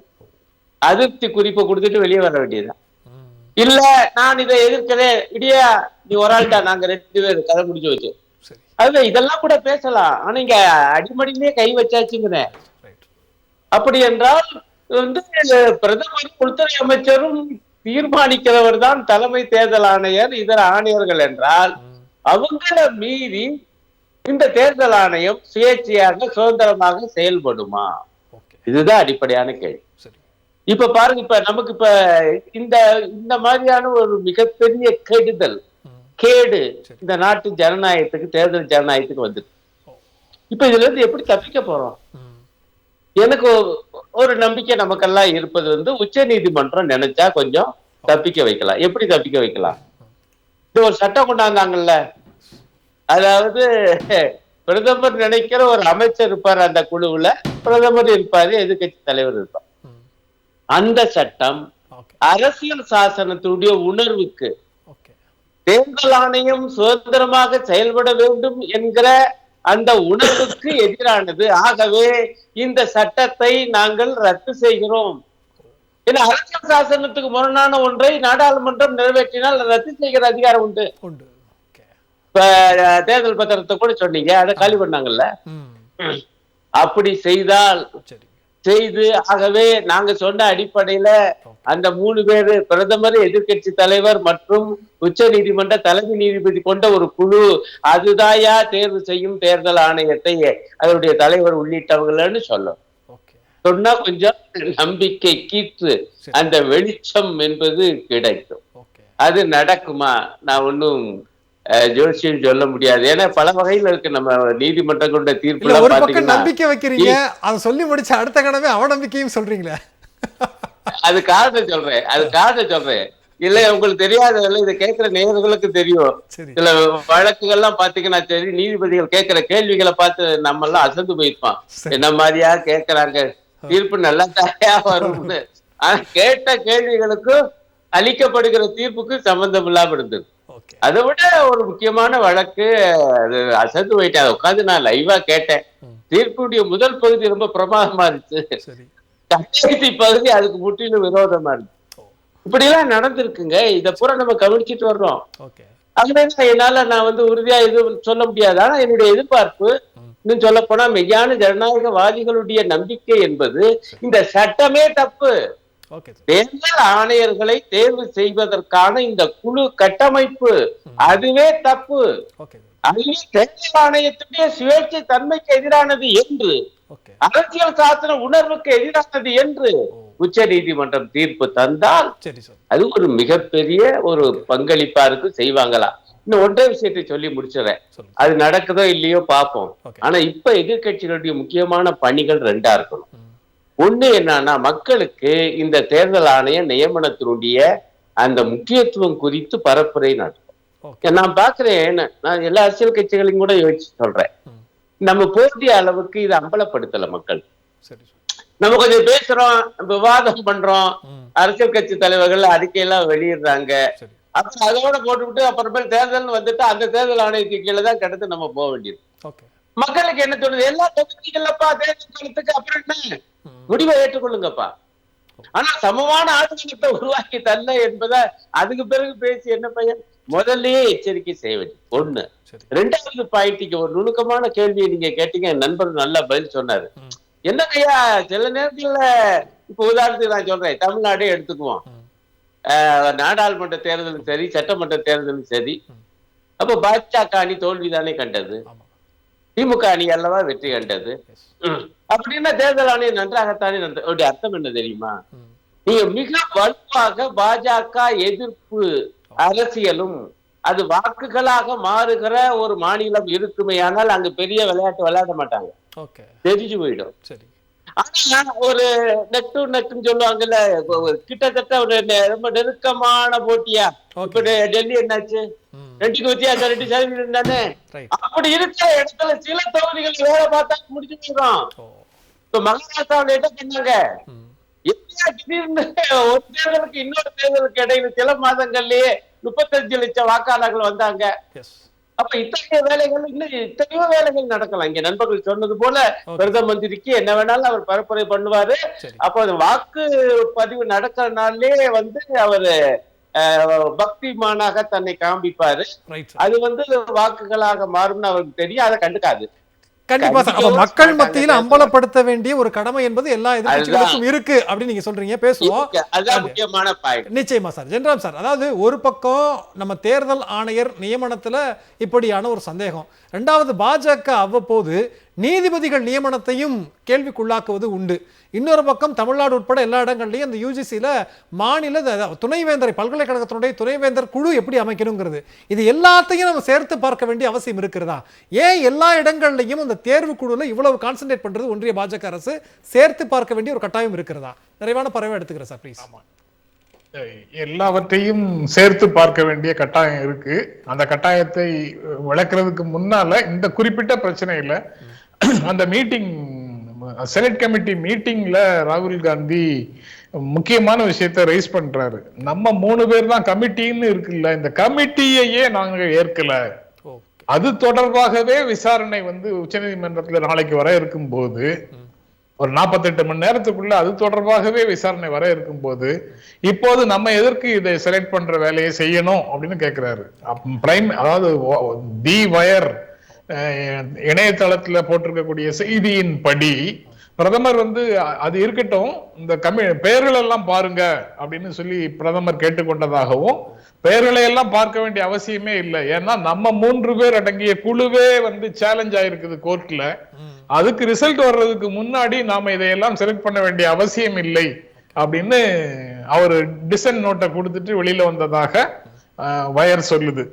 அதிருப்தி குறிப்பை கொடுத்துட்டு வெளியே வர வேண்டியதுதான். இல்ல நான் இதை எதிர்க்கிறேன், இடியா நீ ஒரு ஆள் தான், நாங்க 2 பேர் கதை முடிஞ்சு வச்சு. அதுல இதெல்லாம் கூட பேசலாம். ஆனா இங்க அடிமடியிலே கை வச்சாச்சுங்கிறேன். அப்படி என்றால் வந்து பிரதமரும் உள்துறை அமைச்சரும் தீர்மானிக்கிறவர் தான் தலைமை தேர்தல் ஆணையர், இதர ஆணையர்கள் என்றால் அவங்கள மீறி இந்த தேர்தல் ஆணையம் சுயேட்சையாக சுதந்திரமாக செயல்படுமா? இதுதான் அடிப்படையான கேள்வி. இப்ப பாருங்க, இப்ப நமக்கு இப்ப இந்த மாதிரியான ஒரு மிகப்பெரிய கேடு இந்த நாட்டு ஜனநாயகத்துக்கு, தேர்தல் ஜனநாயகத்துக்கு வந்துருக்கு. இப்ப இதுல இருந்து எப்படி தப்பிக்க போறோம்? எனக்கு ஒரு நம்பிக்கை நமக்கெல்லாம் இருப்பது வந்து உச்ச நீதிமன்றம் நினைச்சா கொஞ்சம் தப்பிக்க வைக்கலாம். எப்படி தப்பிக்க வைக்கலாம்? இது ஒரு சட்டம் கொண்டாந்தாங்கல்ல, அதாவது பிரதமர் நினைக்கிற ஒரு அமைச்சர் இருப்பார், அந்த குழுவுல பிரதமர் இருப்பாரு, எதிர்கட்சி தலைவர் இருப்பார். அந்த சட்டம் அரசியல் சாசனத்துடைய உணர்வுக்கு, தேர்தல் ஆணையம் சுதந்திரமாக செயல்பட வேண்டும் என்கிற அந்த உணர்வுக்கு எதிரானது. ஆகவே இந்த சட்டத்தை நாங்கள் ரத்து செய்கிறோம். ஏன்னா அரசியல் சாசனத்துக்கு முரணான ஒன்றை நாடாளுமன்றம் நிறைவேற்றினால் ரத்து செய்கிற அதிகாரம் உண்டு. இப்ப தேர்தல் பத்திரத்தை கூட சொன்னீங்க, அதை காலி பண்ணாங்கல்ல. அப்படி செய்து ஆகவே நாங்க சொன்ன அடிப்படையில அந்த 3 பேரு, பிரதமர், எதிர்கட்சி தலைவர் மற்றும் உச்ச நீதிமன்ற தலைமை நீதிபதி கொண்ட ஒரு குழு, அதுதாயா தேர்வு செய்யும் தேர்தல் ஆணையத்தை, அதனுடைய தலைவர் உள்ளிட்டவர்கள்னு சொல்லும். சொன்னா கொஞ்சம் நம்பிக்கை கீற்று, அந்த வெளிச்சம் என்பது கிடைக்கும். அது நடக்குமா? நான் ஒன்னும் ஜோசியம் சொல்ல முடியாது. ஏன்னா பல வகையில் இருக்கு நம்ம நீதிமன்றம் கொண்ட தீர்ப்பு. ஒரு பக்கம் நம்பிக்கை வைக்கிறீங்க, அதை சொல்லி முடிச்ச அடுத்த கடமை அவநம்பிக்கையும் சொல்றீங்களே. அது காரணம் சொல்றேன். இல்ல உங்களுக்கு தெரியாதவர்கள், இதை கேட்கிற நேயர்களுக்கு தெரியும். சில வழக்குகள்லாம் பாத்தீங்கன்னா சரி, நீதிபதிகள் கேட்கிற கேள்விகளை பார்த்து நம்ம எல்லாம் அசந்து போயிருப்பான். என்ன மாதிரியா கேட்கிறாங்க, தீர்ப்பு நல்லா தாயா வரும்னு. ஆனா கேட்ட கேள்விகளுக்கும் அளிக்கப்படுகிற தீர்ப்புக்கு சம்பந்தம் இல்லாம இருந்தது. அதை விட ஒரு முக்கியமான வழக்கு, அது அசந்து போயிட்டேன். அதை உட்காந்து நான் லைவா கேட்டேன். தீர்ப்புடைய முதல் பகுதி ரொம்ப பிரமாதமா இருந்துச்சு, கடைசி பகுதி அதுக்கு முற்றிலும் விரோதமா இருக்கு. இப்படி எல்லாம் நடந்திருக்குங்க. இதை பூரா நம்ம கவனிச்சுட்டு வர்றோம். அதுதான் என்னால நான் வந்து உறுதியா எதுவும் சொல்ல முடியாது. ஆனா என்னுடைய எதிர்பார்ப்பு, இன்னும் சொல்ல போனா மெய்யான ஜனநாயகவாதிகளுடைய நம்பிக்கை என்பது இந்த சட்டமே தப்பு, தேர்தல் ஆணையர்களை தேர்வு செய்வதற்கான இந்த குழு கட்டமைப்பு அதுவே தப்பு, அதுவே தேர்தல் ஆணையத்துடைய சுயேட்சை தன்மைக்கு எதிரானது என்று, அரசியல் சாசன உணர்வுக்கு எதிரானது என்று உச்ச நீதிமன்றம் தீர்ப்பு தந்தால் அது ஒரு மிகப்பெரிய ஒரு பங்களிப்பா இருக்கு. செய்வாங்களா? இன்னும் ஒன்றே விஷயத்தை சொல்லி முடிச்சிடறேன். அது நடக்குதோ இல்லையோ பார்ப்போம். ஆனா இப்ப எதிர்கட்சிகளுடைய முக்கியமான பணிகள் 2ஆ இருக்கணும். ஒண்ணு என்னன்னா, மக்களுக்கு இந்த தேர்தல் ஆணைய நியமனத்தினுடைய அந்த முக்கியத்துவம் குறித்து பரப்புரை நடக்கும். நான் பாக்குறேன், நான் எல்லா அரசியல் கட்சிகளையும் கூட யோசிச்சு சொல்றேன், நம்ம போதிய அளவுக்கு இதை அம்பலப்படுத்தல மக்கள். நம்ம கொஞ்சம் பேசுறோம், விவாதம் பண்றோம், அரசியல் கட்சி தலைவர்கள் அறிக்கையெல்லாம் வெளியிடுறாங்க, அப்புறம் அதோட போட்டுவிட்டு அப்புறமேல் தேர்தல் வந்துட்டு அந்த தேர்தல் ஆணையத்துக்கு கீழே தான் கிடந்து நம்ம போக வேண்டியது. மக்களுக்கு என்ன தோணுது, எல்லா தொகுதிகள்லப்பா தேர்தல் காலத்துக்கு அப்புறம் என்ன முடிவை ஏற்றுக்கொள்ளுங்கப்பா, ஆனா சமமான ஆட்சியத்தை உருவாக்கி தரல என்பதை அதுக்கு பிறகு பேசி என்ன பையன், முதல்லயே எச்சரிக்கை செய்ய வேண்டும். ஒண்ணு. 2வது பாயிண்ட்டுக்கு ஒரு நுணுக்கமான கேள்வியை நீங்க கேட்டீங்க, என் நண்பர் நல்லா பதில் சொன்னாரு. என்னங்கய்யா, சில நேரத்துல இப்ப உதாரணத்துக்கு நான் சொல்றேன், தமிழ்நாடே எடுத்துக்குவோம், நாடாளுமன்ற தேர்தலும் சரி, சட்டமன்ற தேர்தலும் சரி, அப்ப பாஜக அணி தோல்விதானே கண்டது. திமுக அணி அல்லவா வெற்றி கண்டது. அப்படின்னா தேர்தல் ஆணையம் நன்றாகத்தானே அப்படி அர்த்தம் என்ன தெரியுமா? நீங்க மிக வலுவாக பாஜக எதிர்ப்பு அரசியலும் அது வாக்குகளாக மாறுகிற ஒரு மாநிலம் இருக்குமேயானால் அங்கு பெரிய விளையாட்டு விளையாட மாட்டாங்க, தெரிஞ்சு போயிடும். ஆனா ஒரு நெக் டு நெக்னு சொல்லுவாங்கல்ல, கிட்டத்தட்ட ஒரு ரொம்ப நெருக்கமான போட்டியா. இப்ப டெல்லி என்னாச்சு, 2% தானே. அப்படி இருக்கிற இடத்துல சில தொகுதிகள் வேலை பார்த்தா முடிச்சு போயிடும். இப்ப மகாராஷ்டிராவில் என்ன பண்ணாங்க, எப்படியா திடீர்னு ஒரு தேர்தலுக்கு இன்னொரு தேர்தலுக்கு இடையில சில மாதங்கள்லயே 35 லட்சம் வாக்காளர்கள் வந்தாங்க. அப்ப இத்தகைய வேலைகள் இன்னும் எத்தனையோ வேலைகள் நடக்கலாம். இங்க நண்பர்கள் சொன்னது போல பிரதம மந்திரிக்கு என்ன வேணாலும் அவர் பரப்புரை பண்ணுவாரு. அப்ப அது வாக்கு பதிவு நடக்கிற நாள்லயே அவரு பக்திமானாக தன்னை காண்பிப்பாரு. அது வாக்குகளாக மாறும்னு அவருக்கு தெரியும், அதை கண்டுக்காது. கண்டிப்பா சார். அப்ப மக்கள் மத்தியில் அம்பலப்படுத்த வேண்டிய ஒரு கடமை என்பது எல்லா எதிர்க்கட்சிகளுக்கும் இருக்கு அப்படின்னு நீங்க சொல்றீங்க. பேசுவோம், அதுதான் முக்கியமான பாயிண்ட். நிச்சயமா சார். ஜென்ராம் சார், அதாவது ஒரு பக்கம் நம்ம தேர்தல் ஆணையர் நியமனத்துல இப்படியான ஒரு சந்தேகம், இரண்டாவது பாஜக அவ்வப்போது நீதிபதிகள் நியமனத்தையும் கேள்விக்குள்ளாக்குவது உண்டு. இன்னொரு பக்கம் தமிழ்நாடு உட்பட எல்லா இடங்கள்லையும் அந்த யூஜிசியில மாநில துணைவேந்தரை, பல்கலைக்கழகத்தினுடைய துணைவேந்தர் குழு எப்படி அமைக்கணுங்கிறது, இது எல்லாத்தையும் நம்ம சேர்த்து பார்க்க வேண்டிய அவசியம் இருக்கிறதா? ஏன் எல்லா இடங்கள்லையும் அந்த தேர்வு குழுல இவ்வளவு கான்சென்ட்ரேட் பண்றது ஒன்றிய பாஜக அரசு சேர்த்து பார்க்க வேண்டிய ஒரு கட்டாயம் இருக்கிறதா? நிறைவான பறவை எடுத்துக்கிறேன் சார் ப்ளீஸ். எல்லாவற்றையும் சேர்த்து பார்க்க வேண்டிய கட்டாயம் இருக்கு. அந்த கட்டாயத்தை விளக்குறதுக்கு முன்னால இந்த குறிப்பிட்ட பிரச்சனையில அந்த மீட்டிங், செனட் கமிட்டி மீட்டிங்ல ராகுல் காந்தி முக்கியமான விஷயத்தை ரைஸ் பண்றாரு. நம்ம 3 பேர் தான் கமிட்டின்னு இருக்குல்ல, இந்த கமிட்டியையே நாங்க ஏற்கல, அது தொடர்பாகவே விசாரணை உச்சநீதிமன்றத்துல நாளைக்கு வர இருக்கும் போது, ஒரு 48 மணி நேரத்துக்குள்ள அது தொடர்பாகவே விசாரணை வர இருக்கும் போது, இப்போது நம்ம எதற்கு இதை செலக்ட் பண்ற வேலையை செய்யணும் அப்படின்னு கேட்கிறாரு. அதாவது தி வயர் இணையதளத்துல போட்டிருக்கக்கூடிய செய்தியின் படி பிரதமர் அது இருக்கட்டும், இந்த பெயர்கள் எல்லாம் பாருங்க அப்படின்னு சொல்லி பிரதமர் கேட்டுக்கொண்டதாகவும், பெயர்களை எல்லாம் பார்க்க வேண்டிய அவசியமே இல்லை, ஏன்னா நம்ம 3 பேர் அடங்கிய குழுவே சேலஞ்ச் ஆயிருக்குது கோர்ட்ல, அதுக்கு ரிசல்ட் வர்றதுக்கு முன்னாடி நாம இதையெல்லாம் செலக்ட் பண்ண வேண்டிய அவசியம் இல்லை அப்படின்னு அவர் டிசன் நோட்டை கொடுத்துட்டு வெளியில வந்ததாக வயர் சொல்லுது.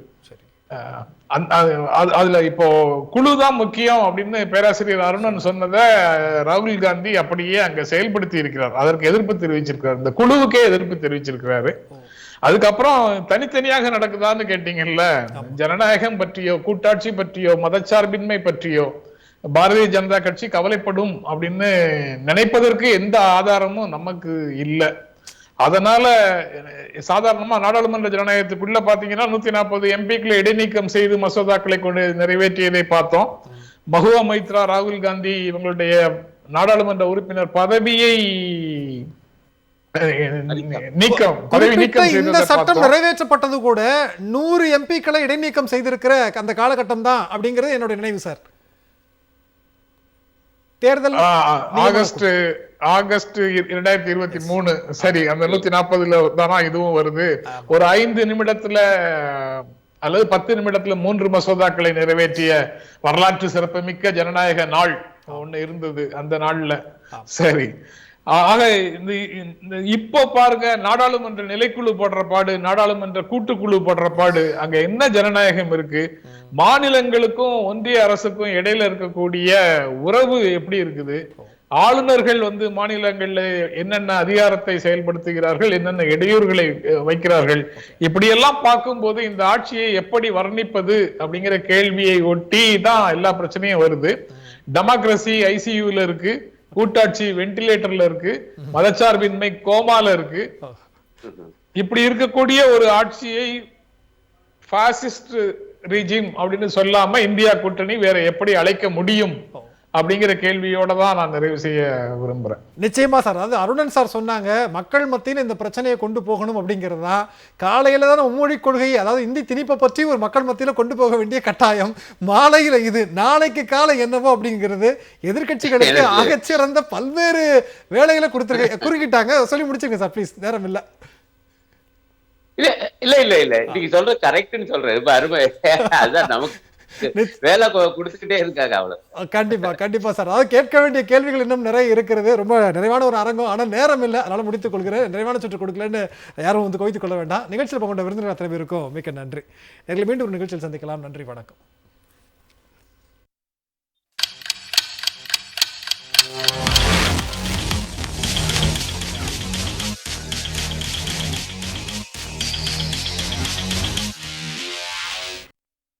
அதுல இப்போ குழுதான் முக்கியம் அப்படின்னு பேராசிரியர் அருணன் சொன்னதை ராகுல் காந்தி அப்படியே அங்க செயல்படுத்தி இருக்கிறார். அதற்கு எதிர்ப்பு தெரிவிச்சிருக்கிறார், இந்த குழுவுக்கே எதிர்ப்பு தெரிவிச்சிருக்கிறாரு. அதுக்கப்புறம் தனித்தனியாக நடக்குதான்னு கேட்டீங்கல்ல, ஜனநாயகம் பற்றியோ கூட்டாட்சி பற்றியோ மதச்சார்பின்மை பற்றியோ பாரதிய ஜனதா கட்சி கவலைப்படும் அப்படின்னு நினைப்பதற்கு எந்த ஆதாரமும் நமக்கு இல்லை. அதனால சாதாரணமா நாடாளுமன்ற ஜனநாயகத்துக்குள்ள பாத்தீங்கன்னா 140 எம்பிக்களை இடைநீக்கம் செய்து மசோதாக்களை கொண்டு நிறைவேற்றியதை பார்த்தோம். மஹுவா மைத்ரா, ராகுல் காந்தி இவங்களுடைய நாடாளுமன்ற உறுப்பினர் பதவியை இந்த சட்டம் நிறைவேற்றப்பட்டது கூட 100 எம்பிக்களை இடைநீக்கம் செய்திருக்கிற அந்த காலகட்டம் தான் அப்படிங்கிறது என்னுடைய நினைவு சார். தேர்தல் ஆகஸ்ட் 2023, சரி, அந்த 140ல தானா இதுவும் வருது. ஒரு 5 நிமிடத்துல அல்லது 10 நிமிடத்துல 3 மசோதாக்களை நிறைவேற்றிய வரலாற்று சிறப்புமிக்க ஜனநாயக நாள் ஒண்ணு இருந்தது அந்த நாள்ல. சரி, ஆக இப்போ பாருங்க, நாடாளுமன்ற நிலைக்குழு போடுற பாடு, நாடாளுமன்ற கூட்டுக்குழு போடுற பாடு, அங்க என்ன ஜனநாயகம் இருக்கு? மாநிலங்களுக்கும் ஒன்றிய அரசுக்கும் இடையில இருக்கக்கூடிய உறவு எப்படி இருக்குது? ஆளுநர்கள் மாநிலங்கள்ல என்னென்ன அதிகாரத்தை செயல்படுத்துகிறார்கள், என்னென்ன இடையூறுகளை வைக்கிறார்கள், இப்படியெல்லாம் பார்க்கும்போது இந்த ஆட்சியை எப்படி வர்ணிப்பது அப்படிங்கிற கேள்வியை ஒட்டி தான் எல்லா பிரச்சனையும் வருது. டெமோக்ரசி ஐசியூல இருக்கு, கூட்டாட்சி வென்டிலேட்டர்ல இருக்கு, மதச்சார்பின்மை கோமால இருக்கு. இப்படி இருக்கக்கூடிய ஒரு ஆட்சியை பாசிஸ்ட் ரிஜிம் அப்படின்னு சொல்லாம இந்தியா கூட்டணி வேற எப்படி அழைக்க முடியும் அப்படிங்கிற கேள்வியோட தான் நான் நிறைவு செய்ய விரும்புறேன். நிச்சயமா சார். அதாவது அருணன் சார் சொன்னாங்க, மக்கள் மத்தியில் இந்த பிரச்சனையை கொண்டு போகணும் அப்படிங்கிறது தான். காலையில தான் மும்மொழி கொள்கை, அதாவது இந்தி திணிப்பை பற்றி ஒரு மக்கள் மத்தியில் கொண்டு போக வேண்டிய கட்டாயம், மாலையில இது, நாளைக்கு காலை என்னவோ அப்படிங்கிறது எதிர்கட்சிகளுக்கு ஆகச்சிறந்த பல்வேறு வேலைகளை குறுக்கிட்டாங்க. சொல்லி முடிச்சுங்க சார் ப்ளீஸ், நேரம் இல்லை. இல்ல நீங்க சொல்ற கரெக்ட்னு சொல்றேன், ரொம்ப அருமை. அதுதான் நமக்கு வேலை கொடுத்துக்கிட்டே இருக்காங்க அவ்வளவு. கண்டிப்பா கண்டிப்பா சார். அதாவது கேட்க வேண்டிய கேள்விகள் இன்னும் நிறைய இருக்கிறது. ரொம்ப நிறைவான ஒரு அரங்கம். ஆனா நேரம் இல்லை, அதனால முடித்துக் கொள்கிறேன். நிறைவான சுற்று கொடுக்கலன்னு யாரும் வந்து கோவித்துக் கொள்ள வேண்டாம். நிகழ்ச்சியில் பங்கொண்ட விருந்தினர் அத்தனை பேருக்கும் மிக்க நன்றி. எங்களை மீண்டும் ஒரு நிகழ்ச்சியில் சந்திக்கலாம். நன்றி, வணக்கம்.